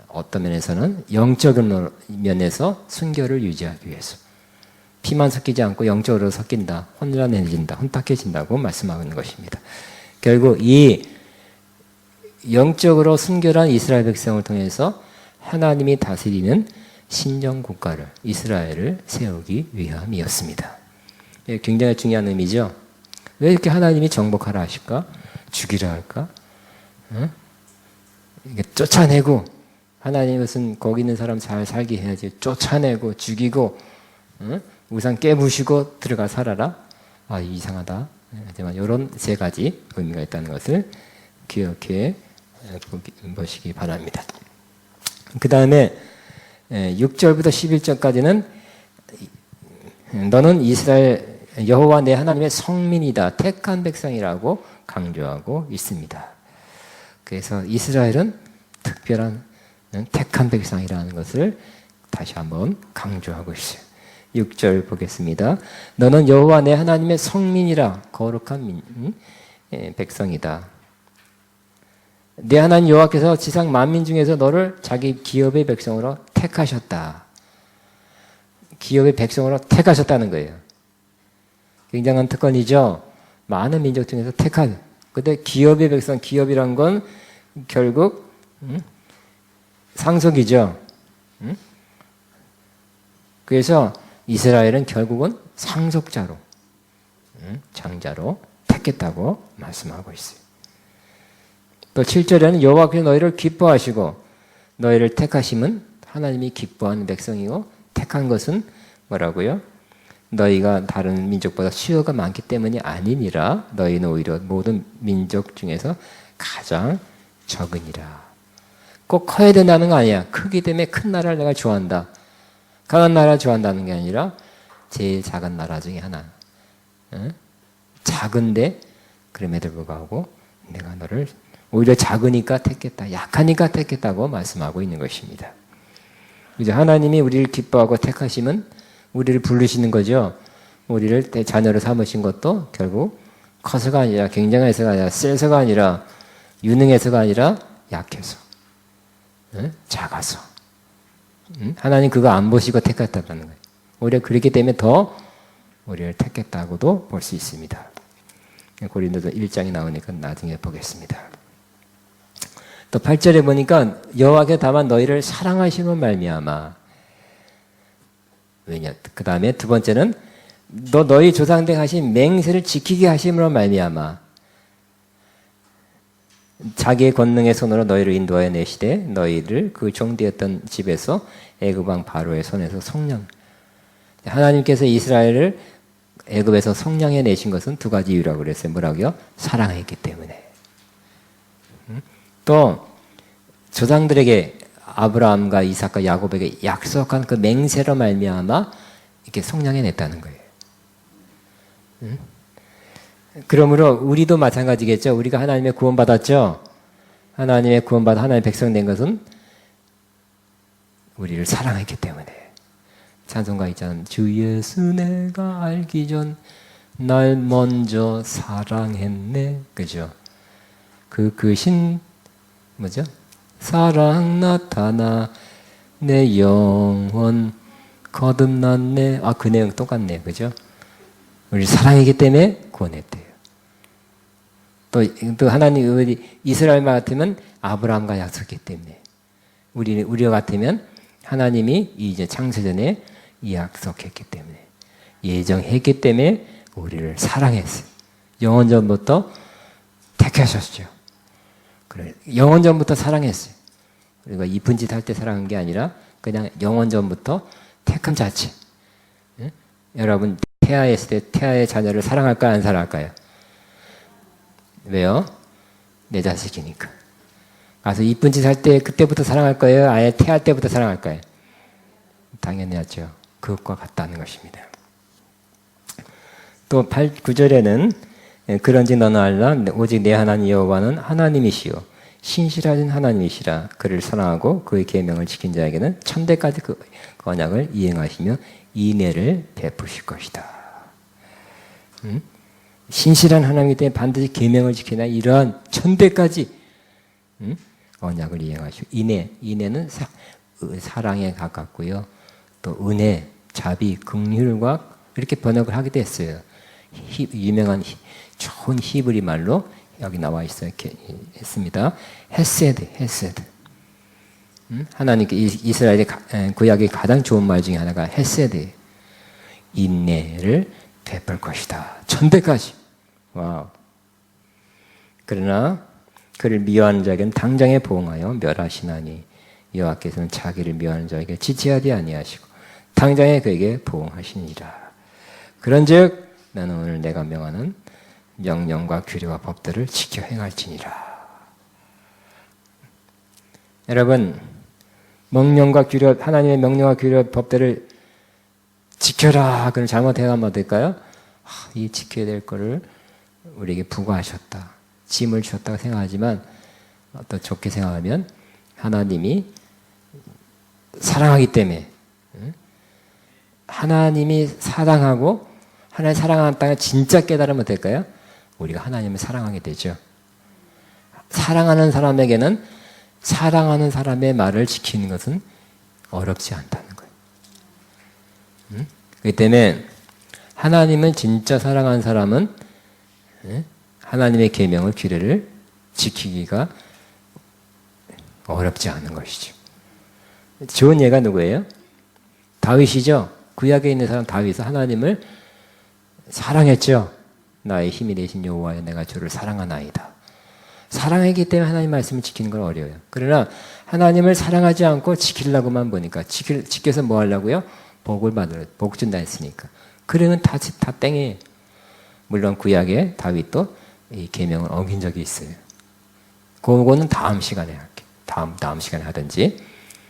어떤 면에서는 영적인 면에서 순결을 유지하기 위해서. 피만 섞이지 않고 영적으로 섞인다. 혼란해진다. 혼탁해진다고 말씀하는 것입니다. 결국 이 영적으로 순결한 이스라엘 백성을 통해서 하나님이 다스리는 신정 국가를 이스라엘을 세우기 위함이었습니다. 굉장히 중요한 의미죠. 왜 이렇게 하나님이 정복하라 하실까? 죽이라 할까? 이게 쫓아내고 하나님은 거기 있는 사람 잘 살게 해야지. 쫓아내고 죽이고 우상 깨부시고 들어가 살아라. 이상하다. 하지만 이런 세 가지 의미가 있다는 것을 기억해 보시기 바랍니다. 그 다음에 6절부터 11절까지는 너는 이스라엘 여호와 내 하나님의 성민이다. 택한 백성이라고 강조하고 있습니다. 그래서 이스라엘은 특별한 택한 백성이라는 것을 다시 한번 강조하고 있어요. 6절 보겠습니다. 너는 여호와 내 하나님의 성민이라 거룩한 백성이다. 내 하나님 여호와께서 지상 만민 중에서 너를 자기 기업의 백성으로 택하셨다. 기업의 백성으로 택하셨다는 거예요. 굉장한 특권이죠. 많은 민족 중에서 택한. 근데 기업의 백성, 기업이란 건 결국 상속이죠. 그래서 이스라엘은 결국은 상속자로, 장자로 택했다고 말씀하고 있어요. 또 7절에는 여호와께서 너희를 기뻐하시고 너희를 택하심은 하나님이 기뻐하는 백성이고 택한 것은 뭐라고요? 너희가 다른 민족보다 수요가 많기 때문이 아니니라. 너희는 오히려 모든 민족 중에서 가장 적으니라. 꼭 커야 된다는 거 아니야. 크기 때문에 큰 나라를 내가 좋아한다. 강한 나라 좋아한다는 게 아니라 제일 작은 나라 중에 하나. 작은데 그럼에도 불구하고 내가 너를 오히려 작으니까 택했다. 약하니까 택했다고 말씀하고 있는 것입니다. 이제 하나님이 우리를 기뻐하고 택하시면 우리를 부르시는 거죠. 우리를 자녀로 삼으신 것도 결국 커서가 아니라 굉장해서가 아니라 세서가 아니라 유능해서가 아니라 약해서 작아서 하나님 그거 안 보시고 택했다는 거예요. 오히려 그렇기 때문에 더 우리를 택했다고도 볼 수 있습니다. 고린도서 1장이 나오니까 나중에 보겠습니다. 또 8절에 보니까 여호와께서 다만 너희를 사랑하심으로 말미암아. 왜냐? 그 다음에 두 번째는 너희 조상들 하신 맹세를 지키게 하심으로 말미암아. 자기의 권능의 손으로 너희를 인도하여 내시되 너희를 그 종되었던 집에서 애굽 왕 바로의 손에서 속량. 하나님께서 이스라엘을 애굽에서 속량해 내신 것은 두 가지 이유라고 그랬어요. 뭐라고요? 사랑했기 때문에. 또 조상들에게 아브라함과 이삭과 야곱에게 약속한 그 맹세로 말미암아 이렇게 속량해 냈다는 거예요. 그러므로 우리도 마찬가지겠죠. 우리가 하나님의 구원받았죠. 하나님의 구원받아 하나님의 백성 된 것은 우리를 사랑했기 때문에. 찬송가 있잖아요. 주 예수 내가 알기 전 날 먼저 사랑했네. 그죠? 그 신 뭐죠? 사랑 나타나 내 영혼 거듭났네. 그 내용 똑같네요. 그죠? 우리 사랑이기 때문에 구원했대요. 또 하나님 우리 이스라엘만 같으면 아브라함과 약속했기 때문에 우리와 같으면 하나님이 이제 창세전에 약속했기 때문에 예정했기 때문에 우리를 사랑했어요. 영원전부터 택하셨죠. 그래 영원전부터 사랑했어요. 우리가 이쁜 짓 할 때 사랑한 게 아니라 그냥 영원전부터 택함 자체. 응? 여러분 태아했을 때 태아의 자녀를 사랑할까요? 안 사랑할까요? 왜요? 내 자식이니까. 가서 이쁜 짓 할 때 그때부터 사랑할 거예요? 아예 태할 때부터 사랑할 거예요? 당연하죠. 그것과 같다는 것입니다. 또 9절에는 그런지 너는 알라 오직 내 하나님 여호와는 하나님이시요 신실하신 하나님이시라. 그를 사랑하고 그의 계명을 지킨 자에게는 천대까지 그 언약을 이행하시며 인애를 베푸실 것이다. 신실한 하나님이기 때문에 반드시 계명을 지키나 이러한 천대까지 언약을 이행하시고 인애는 사랑에 가깝고요. 또 은혜, 자비, 긍휼과 이렇게 번역을 하기도 했어요. 유명한 좋은 히브리 말로 여기 나와 있어요. 이렇게 했습니다. 헤세드. 하나님께 이스라엘의 구약의 가장 좋은 말 중에 하나가 헤세드. 인내를 베풀 것이다. 천대까지. 와우. 그러나 그를 미워하는 자에게는 당장에 보응하여 멸하시나니 여호와께서는 자기를 미워하는 자에게 지체하지 아니하시고 당장에 그에게 보응하시니라. 그런즉 나는 오늘 내가 명하는 명령과 규례와 법들을 지켜 행할지니라. 여러분, 명령과 규례, 하나님의 명령과 규례와 법들을 지켜라. 그럼 잘못해가면 어떨까요? 이 지켜야 될 거를 우리에게 부과하셨다. 짐을 주셨다고 생각하지만 또 좋게 생각하면 하나님이 사랑하기 때문에 하나님이 사랑하고 하나님 사랑하는 땅을 진짜 깨달으면 될까요? 우리가 하나님을 사랑하게 되죠. 사랑하는 사람에게는 사랑하는 사람의 말을 지키는 것은 어렵지 않다는 거예요. 그렇기 때문에 하나님은 진짜 사랑하는 사람은 하나님의 계명을 규례를 지키기가 어렵지 않은 것이죠. 좋은 예가 누구예요? 다윗이죠. 구약에 있는 사람 다윗은 하나님을 사랑했죠. 나의 힘이 되신 여호와여 내가 주를 사랑하나이다. 사랑했기 때문에 하나님 말씀을 지키는 건 어려워요. 그러나 하나님을 사랑하지 않고 지키려고만 보니까 지켜서 뭐 하려고요? 복을 받으려 복 준다 했으니까. 그러면 다 땡이에요. 물론 구약에 다윗도 이 계명을 어긴 적이 있어요. 그거는 다음 시간에 할게요. 다음 시간에 하든지.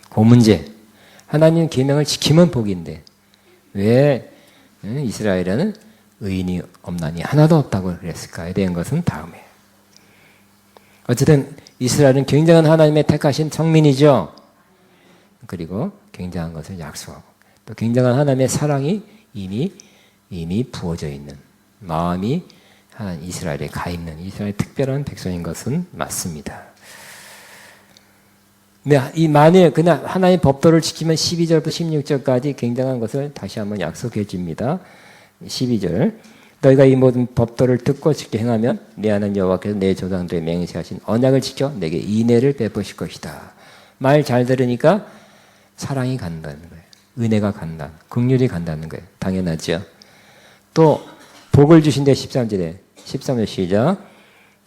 그 문제. 하나님 계명을 지키면 복인데 왜 이스라엘에는 의인이 없나니 하나도 없다고 그랬을까에 대한 것은 다음에. 어쨌든 이스라엘은 굉장한 하나님의 택하신 성민이죠. 그리고 굉장한 것을 약속하고 또 굉장한 하나님의 사랑이 이미 부어져 있는 마음이 이스라엘에 가 있는 이스라엘 특별한 백성인 것은 맞습니다. 근데 만일 그냥 하나님의 법도를 지키면 12절부터 16절까지 굉장한 것을 다시 한번 약속해 줍니다. 12절 너희가 이 모든 법도를 듣고 지켜 행하면 내 하나님 여호와께서 내 조상들의 맹세하신 언약을 지켜 내게 인애를 베푸실 것이다. 말 잘 들으니까 사랑이 간다는 거예요. 은혜가 간다. 긍휼이 간다는 거예요. 당연하죠. 또 복을 주신대 13절에 13절 시작.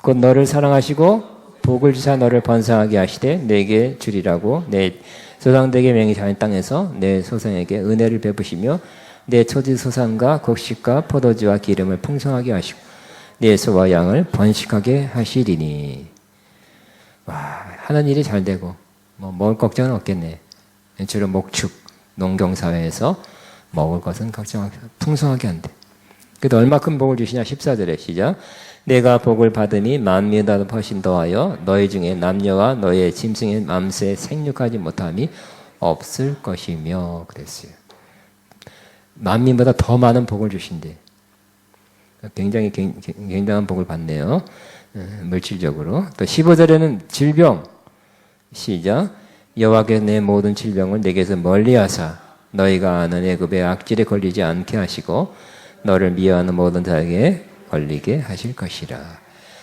곧 너를 사랑하시고 복을 주사 너를 번성하게 하시되 내게 주리라고 내 조상들에게 맹세하신 땅에서 내 소생에게 은혜를 베푸시며 내 초지 소산과 곡식과 포도주와 기름을 풍성하게 하시고 내 소와 양을 번식하게 하시리니. 와, 하는 일이 잘 되고 뭐 먹을 걱정은 없겠네. 주로 목축 농경사회에서 먹을 것은 걱정하기 풍성하게 한대. 그래도 얼마큼 복을 주시냐 14절에 시작. 내가 복을 받으니 만민보다 훨씬 더하여 너희 중에 남녀와 너의 짐승의 맘새에 생육하지 못함이 없을 것이며 그랬어요. 만민보다 더 많은 복을 주신대. 굉장히 굉장한 복을 받네요. 물질적으로. 또 15절에는 질병 시작. 여호와께서 내 모든 질병을 내게서 멀리하사 너희가 아는 애굽의 악질에 걸리지 않게 하시고 너를 미워하는 모든 자에게 걸리게 하실 것이라.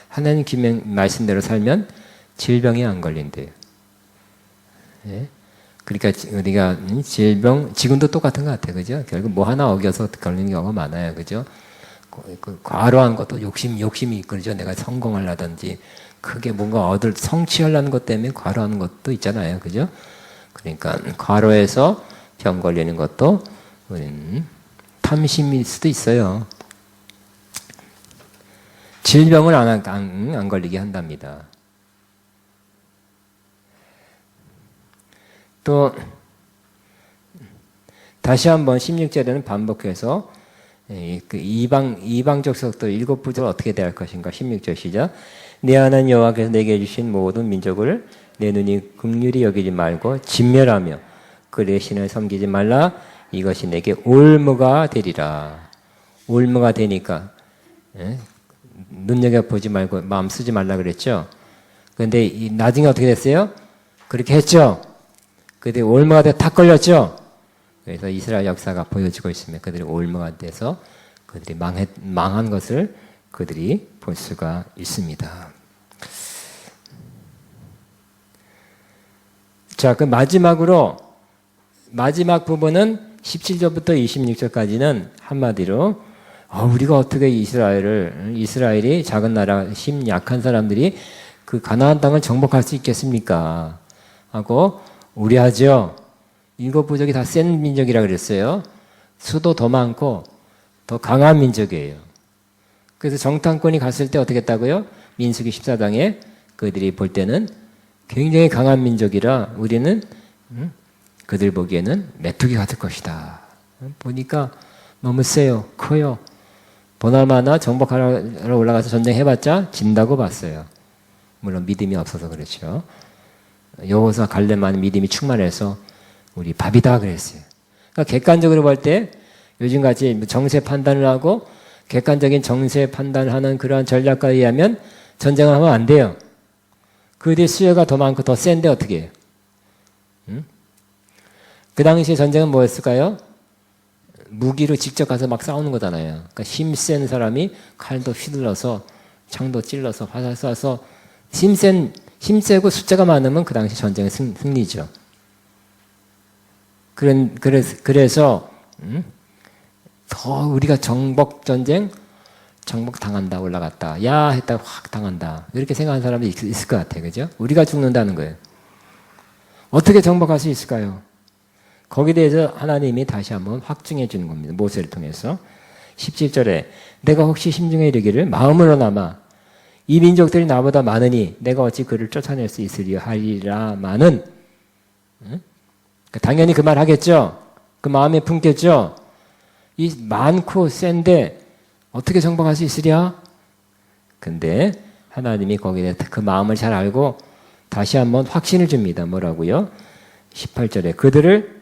하나님 기명 말씀대로 살면 질병이 안 걸린대요. 예? 그러니까 우리가 질병 지금도 똑같은 것 같아요, 그죠? 결국 뭐 하나 어겨서 걸리는 경우가 많아요, 그죠? 과로한 것도 욕심이 이끌죠. 내가 성공하려든지 크게 뭔가 성취하려는 것 때문에 과로하는 것도 있잖아요, 그죠? 그러니까 과로해서 병 걸리는 것도 우리는 탐심일 수도 있어요. 질병을 안 걸리게 한답니다. 또 다시 한번 16절에는 반복해서 그 이방적 속도 7부족을 어떻게 대할 것인가 16절 시작. 내 하나님 여호와께서 내게 주신 모든 민족을 내 눈이 긍휼히 여기지 말고 진멸하며 그의 신을 섬기지 말라. 이것이 내게 올무가 되리라. 올무가 되니까 눈여겨보지 말고 마음 쓰지 말라 그랬죠. 그런데 나중에 어떻게 됐어요? 그렇게 했죠. 그들이 올무가 돼서 탁 걸렸죠. 그래서 이스라엘 역사가 보여지고 있으면 그들이 올무가 돼서 그들이 망한 것을 그들이 볼 수가 있습니다. 자, 그 마지막 부분은 17절부터 26절까지는 한마디로 우리가 어떻게 이스라엘이 작은 나라, 힘 약한 사람들이 그 가나안 땅을 정복할 수 있겠습니까? 하고 우려하죠. 7부족이 다 센 민족이라 그랬어요. 수도 더 많고 더 강한 민족이에요. 그래서 정탐꾼이 갔을 때 어떻게 했다고요? 민수기 14장에 그들이 볼 때는 굉장히 강한 민족이라 우리는 그들 보기에는 메뚜기 같을 것이다. 보니까 너무 세요. 커요. 보나마나 정복하러 올라가서 전쟁해봤자 진다고 봤어요. 물론 믿음이 없어서 그렇죠. 여호수아 갈렙만 믿음이 충만해서 우리 밥이다 그랬어요. 그러니까 객관적으로 볼 때 요즘같이 정세 판단을 하고 객관적인 정세 판단을 하는 그러한 전략가에 의하면 전쟁을 하면 안 돼요. 그들이 수요가 더 많고 더 센데 어떻게 해요? 그 당시에 전쟁은 뭐였을까요? 무기로 직접 가서 막 싸우는 거잖아요. 그러니까 힘센 사람이 칼도 휘둘러서 창도 찔러서 화살 쏴서 힘세고 숫자가 많으면 그 당시 전쟁의 승리죠. 그래서 더 우리가 정복 당한다, 올라갔다. 야 했다 확 당한다. 이렇게 생각하는 사람이 있을 것 같아요. 그죠? 우리가 죽는다는 거예요. 어떻게 정복할 수 있을까요? 거기에 대해서 하나님이 다시 한번 확증해 주는 겁니다. 모세를 통해서. 17절에 내가 혹시 심중에 이르기를 마음으로나마 이 민족들이 나보다 많으니 내가 어찌 그를 쫓아낼 수 있으리요 하리라마는 당연히 그 말 하겠죠. 그 마음에 품겠죠. 이 많고 센데 어떻게 정복할 수 있으랴? 근데 하나님이 거기에 대해서 그 마음을 잘 알고 다시 한번 확신을 줍니다. 뭐라고요? 18절에 그들을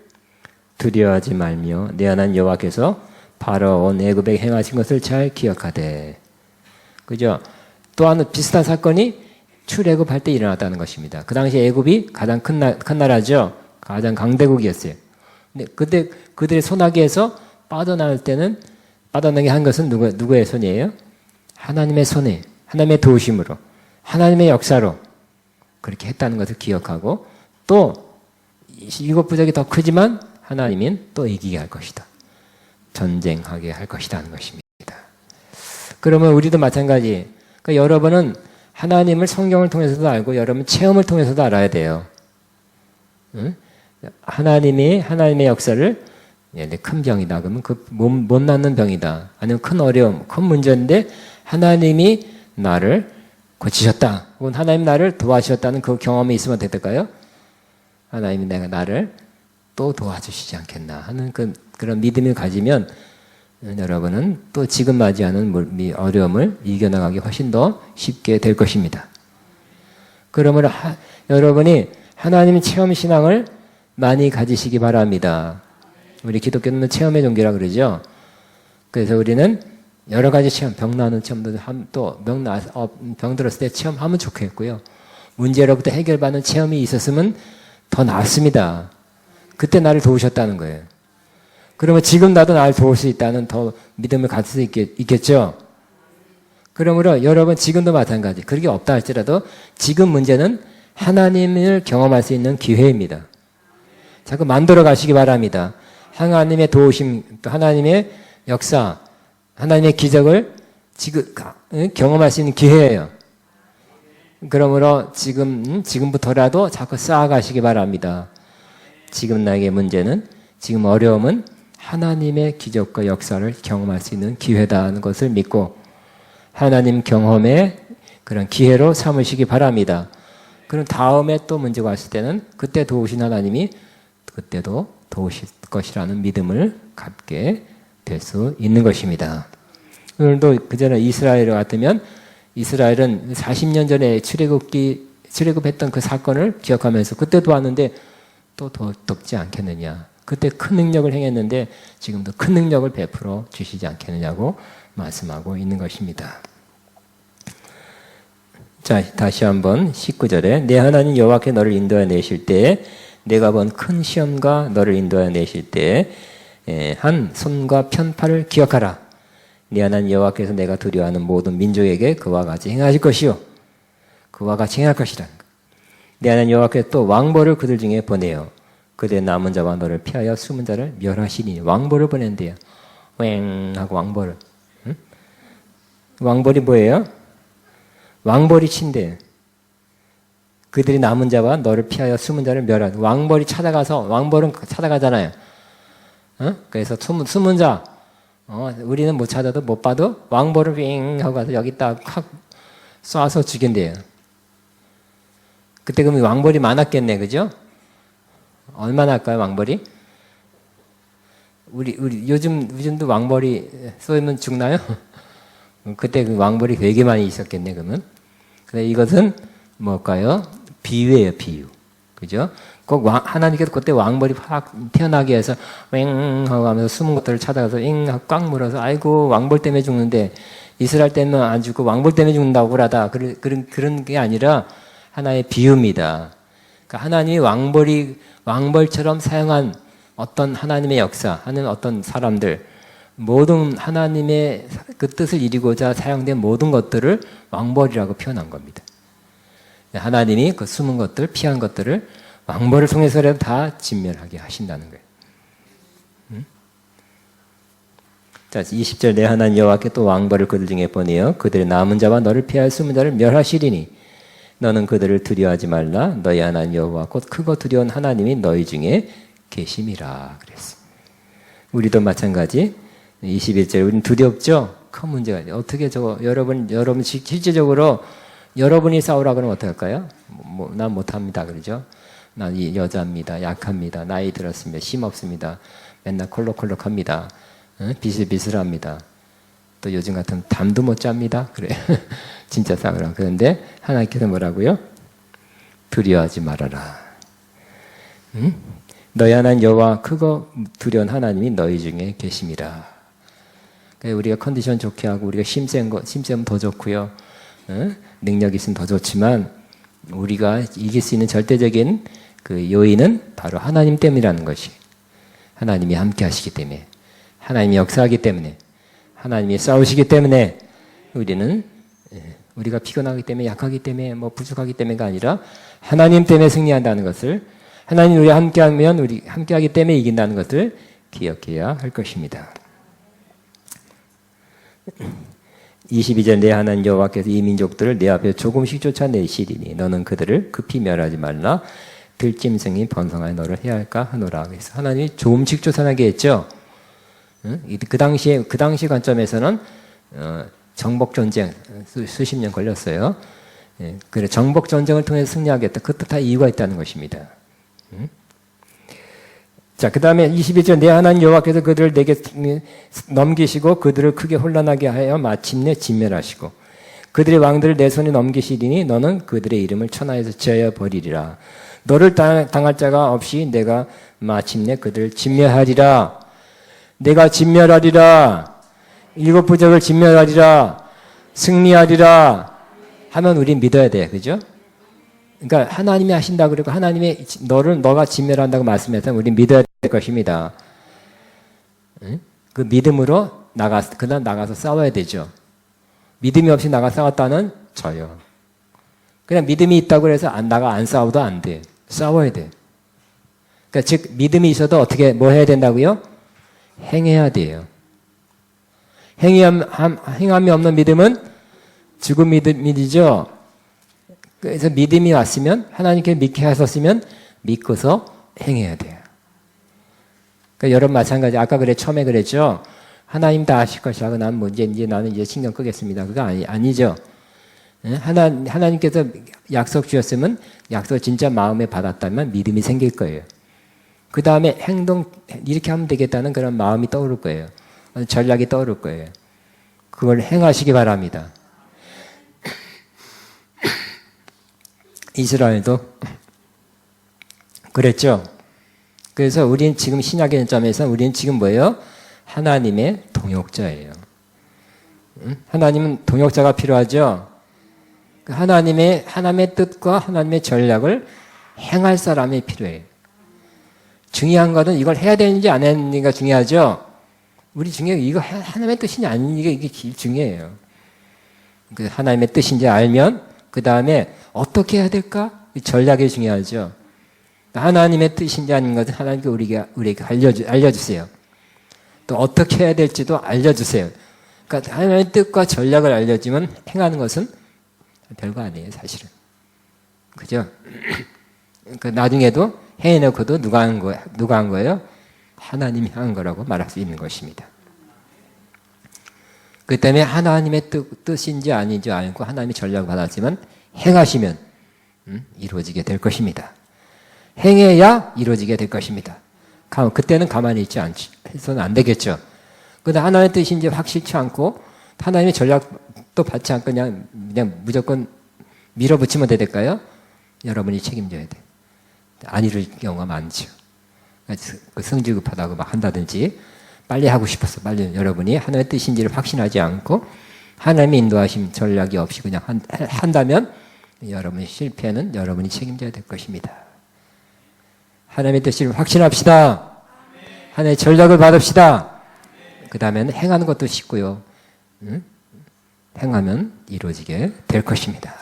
두려워하지 말며 내 하나님 여호와께서 바로온 애굽에 행하신 것을 잘 기억하되. 그죠? 또한 비슷한 사건이 출애굽할 때 일어났다는 것입니다. 그 당시 애굽이 가장 큰 나라죠. 가장 강대국이었어요. 근데 그때 그들의 손아귀에서 빠져나올 때는 빠져나게 한 것은 누구의 손이에요? 하나님의 손에, 하나님의 도우심으로, 하나님의 역사로 그렇게 했다는 것을 기억하고 또 일곱 부족이 더 크지만 하나님은 또 이기게 할 것이다. 전쟁하게 할 것이다 하는 것입니다. 그러면 우리도 마찬가지. 그러니까 여러분은 하나님을 성경을 통해서도 알고 여러분 체험을 통해서도 알아야 돼요. 응? 하나님의 역사를 큰 병이다. 그러면 그 못 낫는 병이다. 아니면 큰 어려움, 큰 문제인데 하나님이 나를 고치셨다. 혹은 하나님 나를 도와주셨다는 그 경험이 있으면 될까요? 하나님이 나를 또 도와주시지 않겠나 하는 그런 믿음을 가지면 여러분은 또 지금 맞이하는 어려움을 이겨나가기 훨씬 더 쉽게 될 것입니다. 그러므로 여러분이 하나님 체험 신앙을 많이 가지시기 바랍니다. 우리 기독교는 체험의 종교라 그러죠. 그래서 우리는 여러 가지 체험, 병 나는 체험도 또 병 들었을 때 체험하면 좋겠고요. 문제로부터 해결받는 체험이 있었으면 더 낫습니다. 그때 나를 도우셨다는 거예요. 그러면 지금 나도 나를 도울 수 있다는 더 믿음을 가질 수 있겠죠. 그러므로 여러분 지금도 마찬가지. 그게 없다 할지라도 지금 문제는 하나님을 경험할 수 있는 기회입니다. 자꾸 만들어 가시기 바랍니다. 하나님의 도우심, 또 하나님의 역사, 하나님의 기적을 지금 경험할 수 있는 기회예요. 그러므로 지금부터라도 자꾸 쌓아가시기 바랍니다. 지금 나에게 문제는, 지금 어려움은 하나님의 기적과 역사를 경험할 수 있는 기회다는 것을 믿고 하나님 경험의 그런 기회로 삼으시기 바랍니다. 그럼 다음에 또 문제가 왔을 때는 그때 도우신 하나님이 그때도 도우실 것이라는 믿음을 갖게 될 수 있는 것입니다. 오늘도 그전에 이스라엘 같으면 이스라엘은 40년 전에 출애굽했던 그 사건을 기억하면서 그때 도왔는데 또 돕지 않겠느냐. 그때 큰 능력을 행했는데 지금도 큰 능력을 베풀어 주시지 않겠느냐고 말씀하고 있는 것입니다. 자, 다시 한번 19절에 내 하나님 여호와께 너를 인도하여 내실 때 내가 본 큰 시험과 너를 인도하여 내실 때 한 손과 편팔을 기억하라. 내 하나님 여호와께서 내가 두려워하는 모든 민족에게 그와 같이 행하실 것이요 그와 같이 행할 것이라는 것. 내 하나님 여호와께서 또 왕벌을 그들 중에 보내요. 그대 남은 자와 너를 피하여 숨은 자를 멸하시니 왕벌을 보낸대요. 왱 하고 왕벌을. 응? 왕벌이 뭐예요? 왕벌이 친대요. 그들이 남은 자와 너를 피하여 숨은 자를 멸하는. 왕벌이 찾아가서 왕벌은 찾아가잖아요. 그래서 숨은 자 우리는 못 찾아도 못 봐도 왕벌을 윙 하고 가서 여기다 확 쏴서 죽인대요. 그때 그러면 왕벌이 많았겠네, 그죠? 얼마나 할까요, 왕벌이? 우리 요즘도 왕벌이 쏘면 죽나요? 그때 그 왕벌이 되게 많이 있었겠네, 그러면. 근데 이것은 뭘까요? 비유예요, 비유. 그죠? 꼭 하나님께서 그때 왕벌이 확 태어나게 해서 왱 하고 하면서 숨은 것들을 찾아가서 잉 하고 꽉 물어서 아이고 왕벌 때문에 죽는데 이스라엘 때문에 안 죽고 왕벌 때문에 죽는다고 그러다. 그런 게 아니라 하나의 비유입니다. 그러니까 하나님이 왕벌처럼 사용한 어떤 하나님의 역사 하는 어떤 사람들, 모든 하나님의 그 뜻을 이루고자 사용된 모든 것들을 왕벌이라고 표현한 겁니다. 하나님이 그 숨은 것들, 피한 것들을 왕벌을 통해서라도 다 진멸하게 하신다는 거예요. 자, 20절 내 하나님 여호와께 또 왕벌을 그들 중에 보내어 그들의 남은 자와 너를 피할 숨은 자를 멸하시리니 너는 그들을 두려워하지 말라. 너희 하나님 여호와 곧 크고 두려운 하나님이 너희 중에 계심이라 그랬어. 우리도 마찬가지. 21절 우리는 두렵죠? 큰 문제가 있어요. 어떻게 여러분 실제적으로 여러분이 싸우라 그러면 어떻게 할까요? 난 못합니다 그러죠? 난 이 여자입니다. 약합니다. 나이 들었습니다. 힘 없습니다. 맨날 콜록콜록합니다. 비슬비슬합니다. 또 요즘 같은 잠도 못 잡니다. 그래. 진짜 싸우라. 그런데 하나님께서 뭐라고요? 두려워하지 말아라. 너희 하나님 여호와 크고 두려운 하나님이 너희 중에 계심이라. 우리가 컨디션 좋게 하고 우리가 힘세면 더 좋고요. 능력 있으면 더 좋지만 우리가 이길 수 있는 절대적인 그 요인은 바로 하나님 때문이라는 것이. 하나님이 함께 하시기 때문에, 하나님이 역사하기 때문에, 하나님이 싸우시기 때문에 우리가 피곤하기 때문에, 약하기 때문에, 부족하기 때문에가 아니라 하나님 때문에 승리한다는 것을, 하나님이 우리와 함께하면 우리 함께하기 때문에 이긴다는 것을 기억해야 할 것입니다. 22절 내 하나님 여호와께서 이 민족들을 내 앞에 조금씩 쫓아내시리니 너는 그들을 급히 멸하지 말라. 들짐승이 번성하여 너를 해할까 하노라. 그래서 하나님이 조금씩 쫓아나게 했죠. 그 당시 관점에서는 정복 전쟁 수십 년 걸렸어요. 그래 정복 전쟁을 통해서 승리하겠다. 그것도 다 이유가 있다는 것입니다. 자, 그 다음에 21절 내 하나님 여호와께서 그들을 내게 넘기시고 그들을 크게 혼란하게 하여 마침내 진멸하시고 그들의 왕들을 내 손에 넘기시리니 너는 그들의 이름을 천하에서 지어 버리리라. 너를 당할 자가 없이 내가 마침내 그들을 진멸하리라. 내가 진멸하리라. 일곱 부족을 진멸하리라. 승리하리라. 하면 우린 믿어야 돼. 그죠? 그러니까 하나님이 하신다 그러고 하나님이 너가 진멸한다고 말씀해서 우린 믿어야 될 것입니다. 그 믿음으로 그다음 나가서 싸워야 되죠. 믿음이 없이 나가 싸웠다는 져요. 그냥 믿음이 있다고 해서 안 싸워도 안 돼. 싸워야 돼. 그러니까 즉 믿음이 있어도 뭐 해야 된다고요? 행해야 돼요. 행함이 없는 믿음은 죽은 믿음이죠. 그래서 믿음이 왔으면 하나님께 믿게 하셨으면 믿고서 행해야 돼요. 그러니까 여러분 마찬가지. 아까 처음에 그랬죠. 하나님 다 하실 것이라고 나는 나는 신경 끄겠습니다. 그거 아니죠. 하나님께서 약속 주셨으면 약속 진짜 마음에 받았다면 믿음이 생길 거예요. 그 다음에 행동 이렇게 하면 되겠다는 그런 마음이 떠오를 거예요. 전략이 떠오를 거예요. 그걸 행하시기 바랍니다. 이스라엘도 그랬죠. 그래서 우리는 지금 신약의 점에서 우리는 지금 뭐예요? 하나님의 동역자예요. 하나님은 동역자가 필요하죠. 하나님의 뜻과 하나님의 전략을 행할 사람이 필요해요. 중요한 것은 이걸 해야 되는지 안 해야 되는지가 중요하죠. 우리 중에 이거 하나님의 뜻이냐 아닌지가 이게 중요해요. 그 하나님의 뜻인지 알면 그 다음에 어떻게 해야 될까? 전략이 중요하죠. 하나님의 뜻인지 아닌 것은 하나님께 우리에게 알려주세요. 또 어떻게 해야 될지도 알려주세요. 그러니까 하나님의 뜻과 전략을 알려주면 행하는 것은 별거 아니에요, 사실은. 그죠? 그러니까 나중에도 해놓고도 누가 한 거예요? 하나님이 한 거라고 말할 수 있는 것입니다. 그 때문에 하나님의 뜻인지 아닌지 알고 하나님의 전략을 받았지만 행하시면 이루어지게 될 것입니다. 행해야 이루어지게 될 것입니다. 그때는 가만히 있지 해서는 안 되겠죠. 그런데 하나님의 뜻인지 확실치 않고 하나님의 전략도 받지 않고 그냥 무조건 밀어붙이면 될까요? 여러분이 책임져야 돼. 안 이룰 경우가 많죠. 성질 급하다고 막 한다든지 빨리 하고 싶어서 빨리 여러분이 하나님의 뜻인지를 확신하지 않고 하나님의 인도하심 전략이 없이 그냥 한다면 여러분의 실패는 여러분이 책임져야 될 것입니다. 하나님의 뜻을 확신합시다. 하나님의 전략을 받읍시다. 그 다음에는 행하는 것도 쉽고요. 응? 행하면 이루어지게 될 것입니다.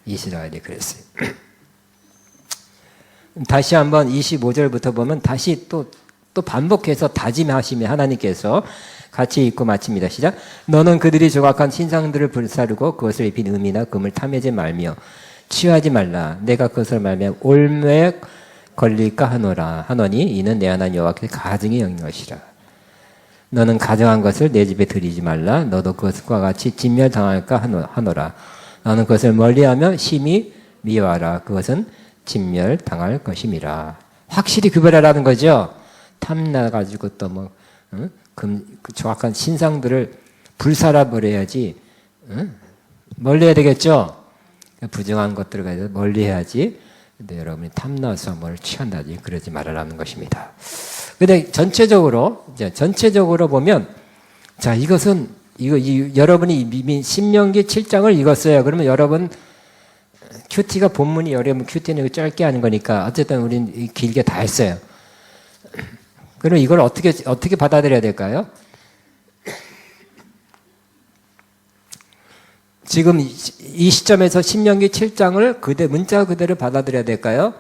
이스라엘이 그랬어요. 다시 한번 25절부터 보면 다시 또 반복해서 다짐하시며 하나님께서 같이 읽고 마칩니다. 시작. 너는 그들이 조각한 신상들을 불사르고 그것을 입힌 금이나 금을 탐하지 말며 취하지 말라. 내가 그것을 말하면 올무에 걸릴까 하노니 이는 내 하나님 여호와께서 가증히 여긴 것이라. 너는 가증한 것을 내 집에 들이지 말라. 너도 그것과 같이 진멸당할까 하노라. 너는 그것을 멀리하면 심히 미워하라. 그것은 진멸당할 것임이라. 확실히 구별하라는 거죠. 탐나가지고 또 뭐 정확한 신상들을 불살아 버려야지. 멀리해야 되겠죠. 부정한 것들을 가지고 멀리해야지. 근데 여러분이 탐나서 뭘 취한다지 그러지 말아라는 것입니다. 근데 전체적으로 보면 자 이것은 여러분이 신명기 7장을 읽었어요. 그러면 여러분 큐티가 본문이 여러분 큐티는 짧게 하는 거니까 어쨌든 우리는 길게 다 했어요. 그럼 이걸 어떻게 받아들여야 될까요? 지금 이 시점에서 신명기 7장을 문자 그대로 받아들여야 될까요?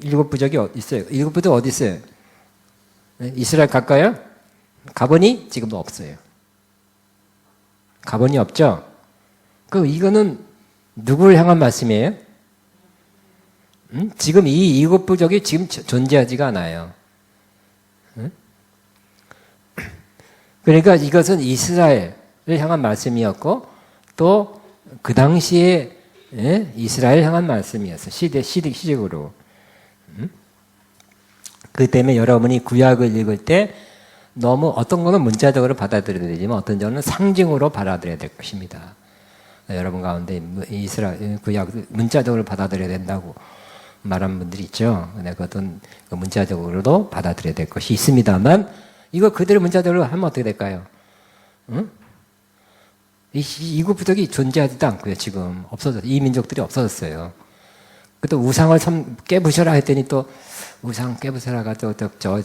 일곱 부족이 있어요. 일곱 부족 어디 있어요? 이스라엘 갈까요? 가보니 지금도 없어요. 가보니 없죠? 이거는 누구를 향한 말씀이에요? 지금 이 일곱 부족이 지금 존재하지가 않아요. 그러니까 이것은 이스라엘을 향한 말씀이었고 또 그 당시에 이스라엘 향한 말씀이었어요. 시적으로. 그 때문에 여러분이 구약을 읽을 때 너무 어떤 거는 문자적으로 받아들여야 되지만 어떤 거는 상징으로 받아들여야 될 것입니다. 여러분 가운데 이스라엘 구약 문자적으로 받아들여야 된다고 말하는 분들이 있죠. 근데 그것은 문자적으로도 받아들여야 될 것이 있습니다만 이거 그대로 문자적으로 하면 어떻게 될까요? 응? 이국 부족이 존재하지도 않고요. 지금 없어졌어요. 이 민족들이 없어졌어요. 또 우상을 깨부셔라 했더니 또 우상 깨부셔라가 또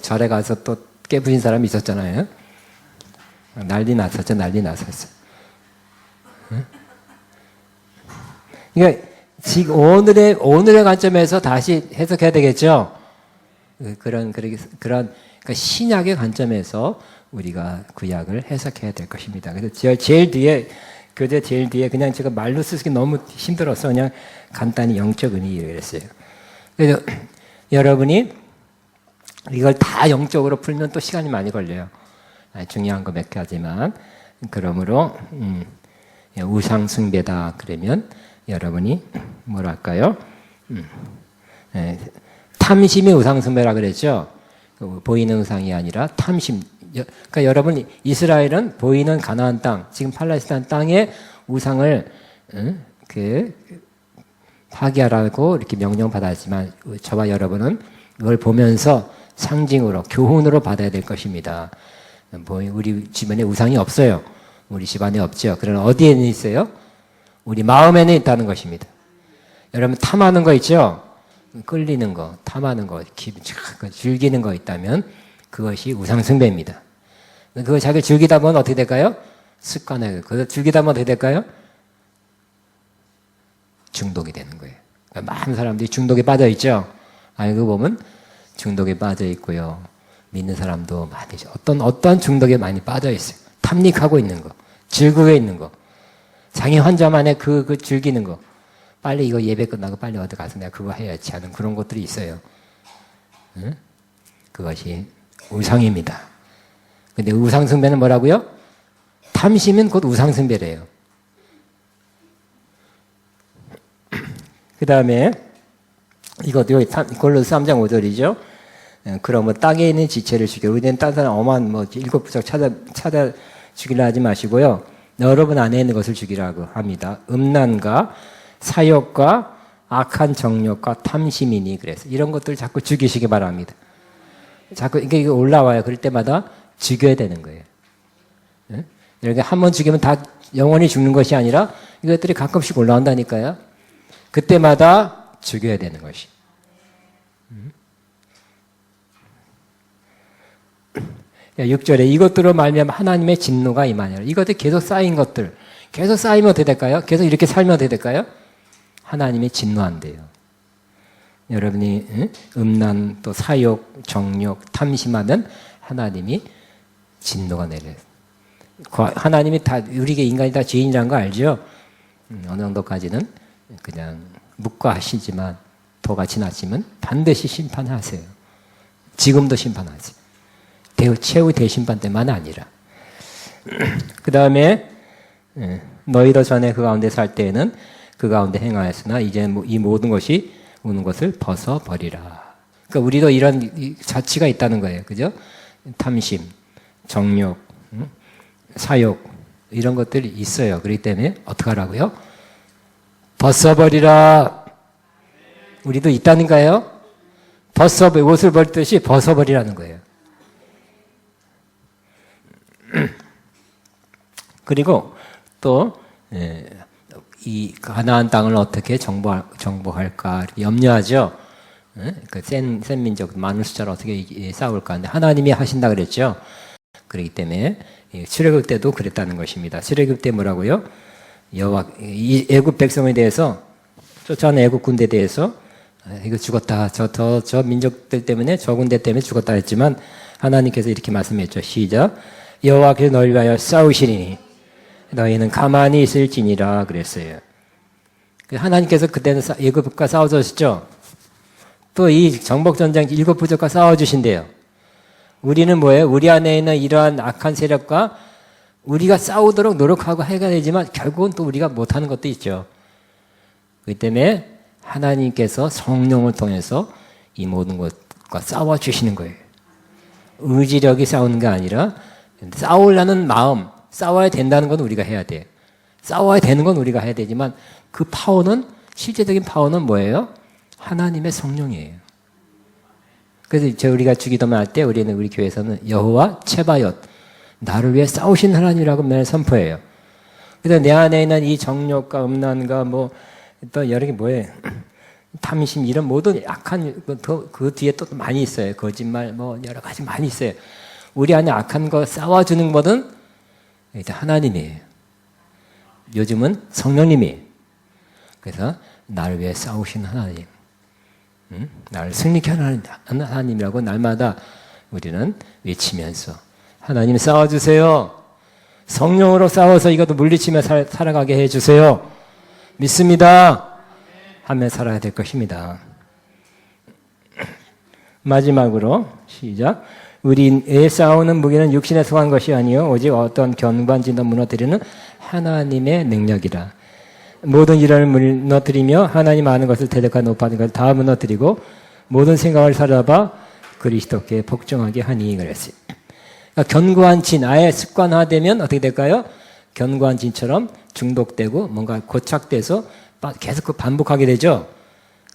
절에 가서 또 깨부신 사람이 있었잖아요. 난리 났었죠. 응? 그러니까 지금 오늘의 관점에서 다시 해석해야 되겠죠. 그러니까 신약의 관점에서 우리가 구약을 해석해야 될 것입니다. 그래서 제일 뒤에 그냥 제가 말로 쓰기 너무 힘들어서 그냥 간단히 영적 의미를 했어요. 그래서 여러분이 이걸 다 영적으로 풀면 또 시간이 많이 걸려요. 중요한 거 몇 가지만. 그러므로 우상 숭배다 그러면 여러분이 뭐랄까요? 탐심이 우상 숭배라 그랬죠. 보이는 우상이 아니라 탐심. 그러니까 여러분 이스라엘은 보이는 가나안 땅, 지금 팔레스타인 땅에 우상을 파괴하라고 이렇게 명령받았지만 저와 여러분은 이걸 보면서 상징으로 교훈으로 받아야 될 것입니다. 우리 집안에 우상이 없어요. 우리 집안에 없죠. 그러나 어디에는 있어요? 우리 마음에는 있다는 것입니다. 여러분 탐하는 거 있죠? 끌리는 거, 탐하는 거, 즐기는 거 있다면 그것이 우상숭배입니다. 그거 자기 즐기다 보면 어떻게 될까요? 습관을. 그거 즐기다 보면 어떻게 될까요? 중독이 되는 거예요. 많은 사람들이 중독에 빠져 있죠? 알고 보면 중독에 빠져 있고요. 믿는 사람도 많이 어떤 중독에 많이 빠져 있어요. 탐닉하고 있는 거, 즐거워 있는 거, 장애 환자만의 그 즐기는 거. 빨리 이거 예배 끝나고 빨리 어디 가서 내가 그거 해야지 하는 그런 것들이 있어요. 응? 그것이 우상입니다. 근데 우상숭배는 뭐라고요? 탐심은 곧 우상숭배래요. 그 다음에 이것도 골로새 3장 5절이죠. 그러면 땅에 있는 지체를 죽여. 우리는 딴 사람 일곱 부족 찾아 죽이려 하지 마시고요. 여러분 안에 있는 것을 죽이라고 합니다. 음란과 사욕과 악한 정욕과 탐심이니 그래서 이런 것들 자꾸 죽이시기 바랍니다. 자꾸 이게 올라와요. 그럴 때마다 죽여야 되는 거예요. 이렇게 한 번 죽이면 다 영원히 죽는 것이 아니라 이것들이 가끔씩 올라온다니까요. 그때마다 죽여야 되는 것이. 6절에 이것들로 말미암아 하나님의 진노가 임하니라. 이것들 계속 쌓인 것들, 계속 쌓이면 어떻게 될까요? 계속 이렇게 살면 어떻게 될까요? 하나님이 진노한대요. 여러분이 음란, 또 사욕, 정욕, 탐심하면 하나님이 진노가 내려요. 하나님이 다 우리가 인간이 다 죄인이라는 거 알죠? 어느 정도까지는 그냥 묵과하시지만 도가 지나치면 반드시 심판하세요. 지금도 심판하세요. 최후 대심판 때만 아니라. 그 다음에 너희도 전에 그 가운데 살 때에는 그 가운데 행하였으나 이제 이 모든 것이 오는 것을 벗어버리라. 그러니까 우리도 이런 자치가 있다는 거예요. 그죠? 탐심, 정욕, 사욕 이런 것들이 있어요. 그렇기 때문에 어떻게 하라고요? 벗어버리라. 우리도 있다는가요? 옷을 벗듯이 벗어버리라는 거예요. 그리고 또 이 가나안 땅을 어떻게 정복할까 염려하죠. 그 센 민족 많은 숫자를 어떻게 싸울까 하는데 하나님이 하신다 그랬죠. 그렇기 때문에 출애굽 때도 그랬다는 것입니다. 출애굽 때 뭐라고요? 이 애굽 백성에 대해서 쫓아오는 애굽 군대에 대해서 이거 죽었다. 저 민족들 때문에 저 군대 때문에 죽었다 했지만 하나님께서 이렇게 말씀했죠. 시작. 여호와께서 너희를 위하여 싸우시리니 너희는 가만히 있을지니라 그랬어요. 하나님께서 그때는 애굽과 싸워주셨죠. 또 이 정복전쟁 7부족과 싸워주신대요. 우리는 뭐예요? 우리 안에 있는 이러한 악한 세력과 우리가 싸우도록 노력하고 해야 되지만 결국은 또 우리가 못하는 것도 있죠. 그렇기 때문에 하나님께서 성령을 통해서 이 모든 것과 싸워주시는 거예요. 의지력이 싸우는 게 아니라 싸우려는 마음, 싸워야 된다는 건 우리가 해야 돼. 싸워야 되는 건 우리가 해야 되지만 그 파워는, 실제적인 파워는 뭐예요? 하나님의 성령이에요. 그래서 우리가 주기도문 할 때 우리 교회에서는 여호와 체바옅, 나를 위해 싸우신 하나님이라고 맨날 선포해요. 그래서 내 안에 있는 이 정욕과 음란과 또 여러 개 뭐예요? 탐심 이런 모든 악한 그 뒤에 또 많이 있어요. 거짓말 여러 가지 많이 있어요. 우리 안에 악한 거 싸워주는 것은 하나님이에요. 요즘은 성령님이에요. 그래서 나를 위해 싸우신 하나님, 나를 승리케 하는 하나님이라고 날마다 우리는 외치면서 하나님 싸워주세요. 성령으로 싸워서 이것도 물리치며 살아가게 해주세요. 믿습니다. 하며 살아야 될 것입니다. 마지막으로 시작. 우리의 싸우는 무기는 육신에 속한 것이 아니요 오직 어떤 견고한진도 무너뜨리는 하나님의 능력이라. 모든 일을 무너뜨리며 하나님 아는 것을 대적하여 높아진 것을 다 무너뜨리고 모든 생각을 사로잡아 그리스도께 복종하게 하니 그랬어요. 그러니까 견고한 진, 아예 습관화되면 어떻게 될까요? 견고한 진처럼 중독되고 뭔가 고착돼서 계속 그 반복하게 되죠.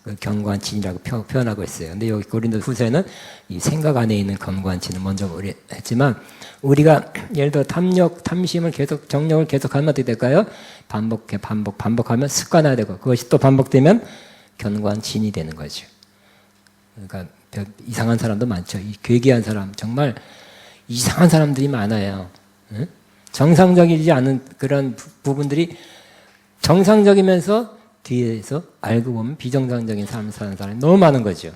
그 견고한 진이라고 표현하고 있어요. 근데 여기 고린도 후서에는 이 생각 안에 있는 견고한 진은 먼저 했지만 우리가 예를 들어 탐욕, 탐심을 계속, 정욕을 계속하면 어떻게 될까요? 반복하면 습관화되고 그것이 또 반복되면 견고한 진이 되는 거죠. 그러니까 이상한 사람도 많죠. 이 괴기한 사람, 정말 이상한 사람들이 많아요. 응? 정상적이지 않은 그런 부분들이 정상적이면서 뒤에서 알고 보면 비정상적인 삶을 사는 사람이 너무 많은 거죠.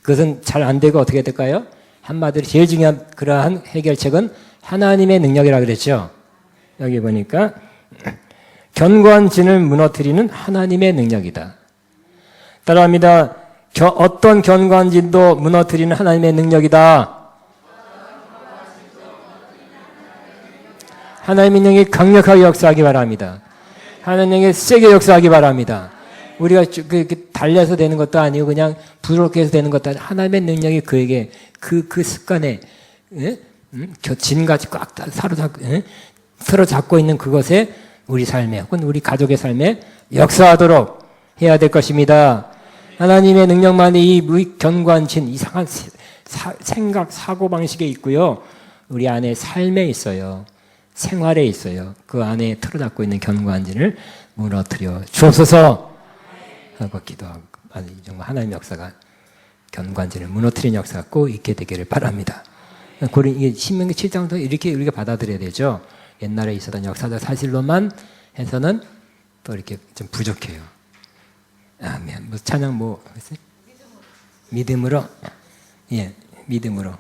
그것은 잘 안 되고 어떻게 될까요? 한마디로 제일 중요한 그러한 해결책은 하나님의 능력이라고 그랬죠. 여기 보니까 견고한 진을 무너뜨리는 하나님의 능력이다. 따라합니다. 어떤 견고한 진도 무너뜨리는 하나님의 능력이다. 하나님의 능력이 강력하게 역사하기 바랍니다. 하나님의 세게 역사하기 바랍니다. 우리가 달려서 되는 것도 아니고 그냥 부드럽게 해서 되는 것도 아니고 하나님의 능력이 그에게 그 습관에 진같이 꽉 사로잡고 있는 그것에 우리 삶에 혹은 우리 가족의 삶에 역사하도록 해야 될 것입니다. 하나님의 능력만이 이 견고한 진, 이상한 생각, 사고방식에 있고요. 우리 안에 삶에 있어요. 생활에 있어요. 그 안에 틀어잡고 있는 견고한 진을 무너뜨려 주옵소서 하고 기도하고 정말 하나님의 역사가 견고한 진을 무너뜨리는 역사가 꼭 있게 되기를 바랍니다. 이게 신명기 7장도 이렇게 우리가 받아들여야 되죠. 옛날에 있었던 역사적 사실로만 해서는 또 이렇게 좀 부족해요. 아멘. 뭐 찬양 뭐 했어요? 믿음으로. 예, 믿음으로.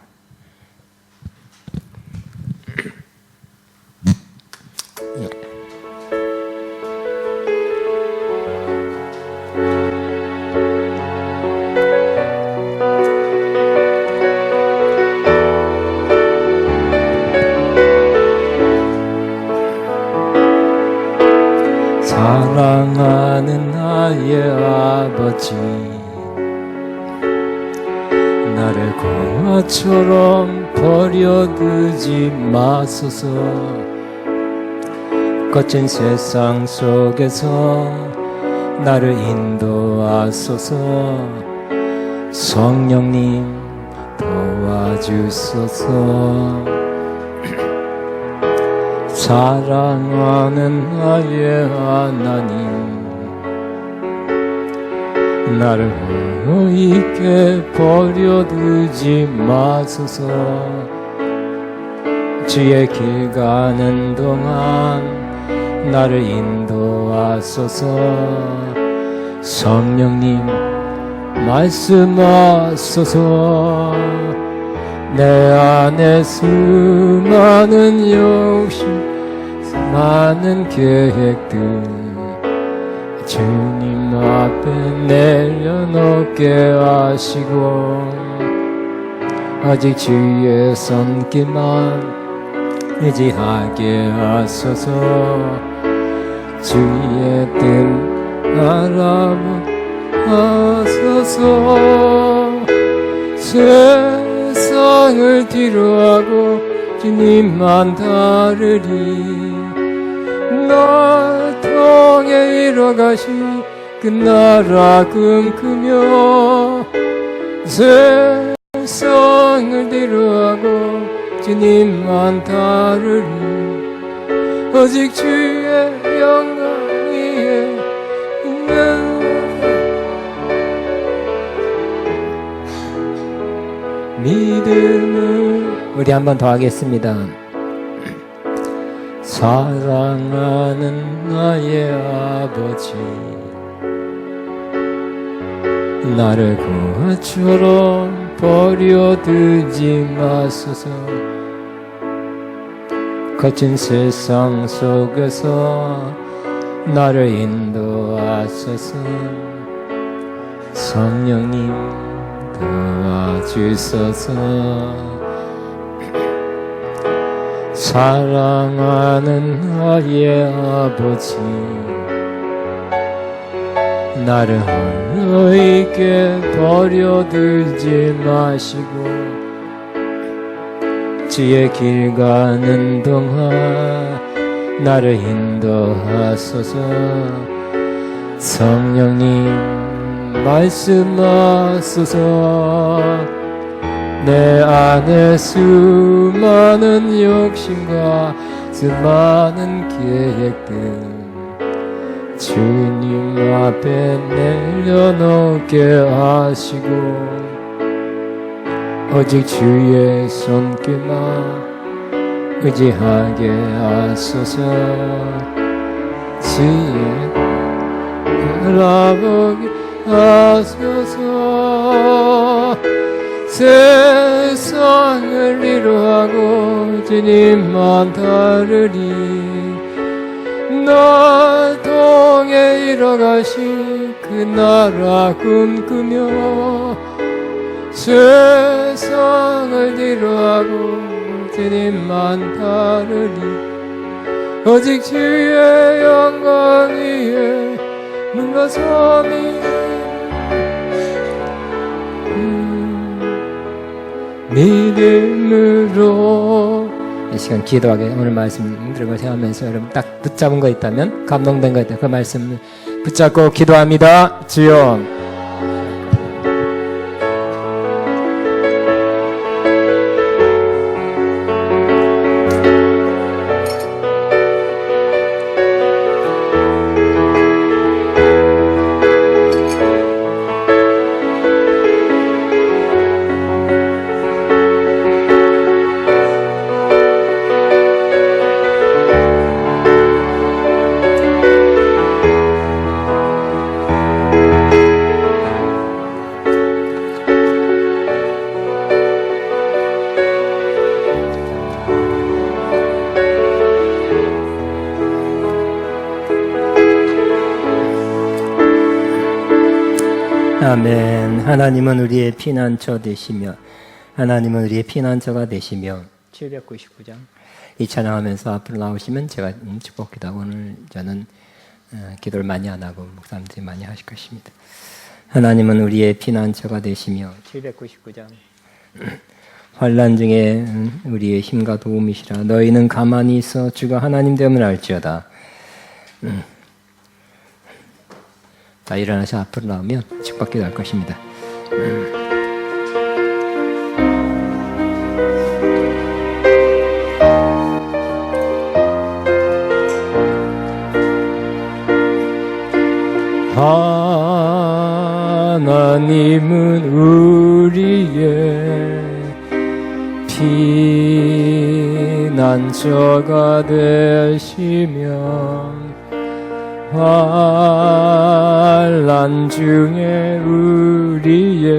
사랑하는 나의 아버지, 나를 공화처럼 버려두지 마소서. 거친 세상 속에서 나를 인도하소서. 성령님 도와주소서. 사랑하는 나의 하나님, 나를 너희께 버려두지 마소서. 주의 길 가는 동안 나를 인도하소서. 성령님 말씀하소서. 내 안에 수많은 욕심, 많은 계획들 주님 앞에 내려놓게 하시고, 오직 주의 손길만 의지하게 하소서. 주의 뜻 알아보소서. 세상을 뒤로하고 주님만 따르리. 날 통해 이뤄가신 그 나라 꿈꾸며, 세상을 뒤로하고 주님만 따르리. 오직 주의 영광 위에 있는 믿음을. 우리 한 번 더 하겠습니다. 사랑하는 나의 아버지, 나를 공화처럼 버려두지 마소서. 거친 세상 속에서 나를 인도하소서. 성령님 도와주소서. 사랑하는 나의 아버지, 나를 너희께 버려두지 마시고, 주의 길 가는 동안 나를 인도하소서. 성령님 말씀하소서. 내 안에 수많은 욕심과 수많은 계획들 주님 앞에 내려놓게 하시고, 오직 주의 손길만 의지하게 하소서. 주의 알아보게 하소서. 세상을 위로하고 주님만 따르리. 날 통해 이뤄가신 그 나라 꿈꾸며, 세상을 위로하고 주님만 따르리. 오직 주의 영광 위에 눈과 섬이 믿음으로. 이 시간 기도하게 오늘 말씀 들고 생각하면서 여러분 딱 붙잡은 거 있다면, 감동된 거 있다면 그 말씀 붙잡고 기도합니다. 주여, 아멘. 하나님은 우리의 피난처 되시며 하나님은 우리의 피난처가 되시며 799장 이 찬양하면서 앞으로 나오시면 제가 축복 기도하고 오늘 저는 기도를 많이 안 하고 목사님들이 많이 하실 것입니다. 하나님은 우리의 피난처가 되시며 799장 환난 중에 우리의 힘과 도움이시라. 너희는 가만히 있어 주가 하나님 됨을 알지어다. 다 일어나서 앞으로 나오면 축복기도 할 것입니다. 하나님은 우리의 피난처가 되시며 환난 중에 우리의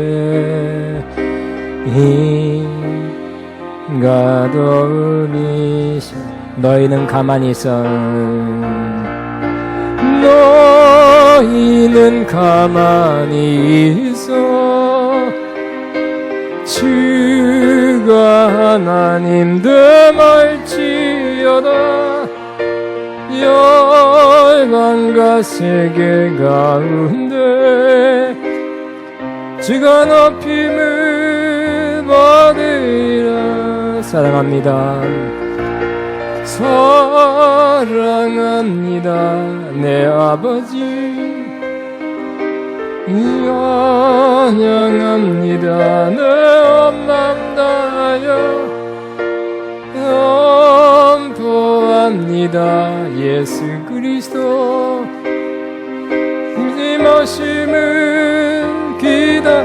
힘과 도움이시오. 너희는 가만히 있어. 너희는 가만히 있어 주가 하나님 됨알지어다. 열방과 세계 가운데 주가 높임을 받으리라. 사랑합니다. 사랑합니다 내 아버지. 찬양합니다 내 엄마음 다하여. 선포합니다 예수 그리스도 임하심을 기다.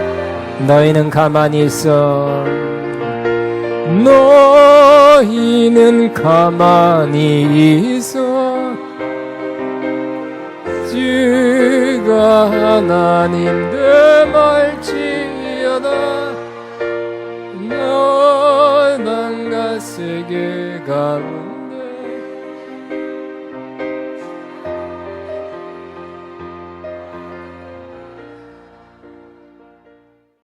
너희는 가만히 있어. 너희는 가만히 있어 주가 하나님 됨알지어다. 열방과 세계 가운데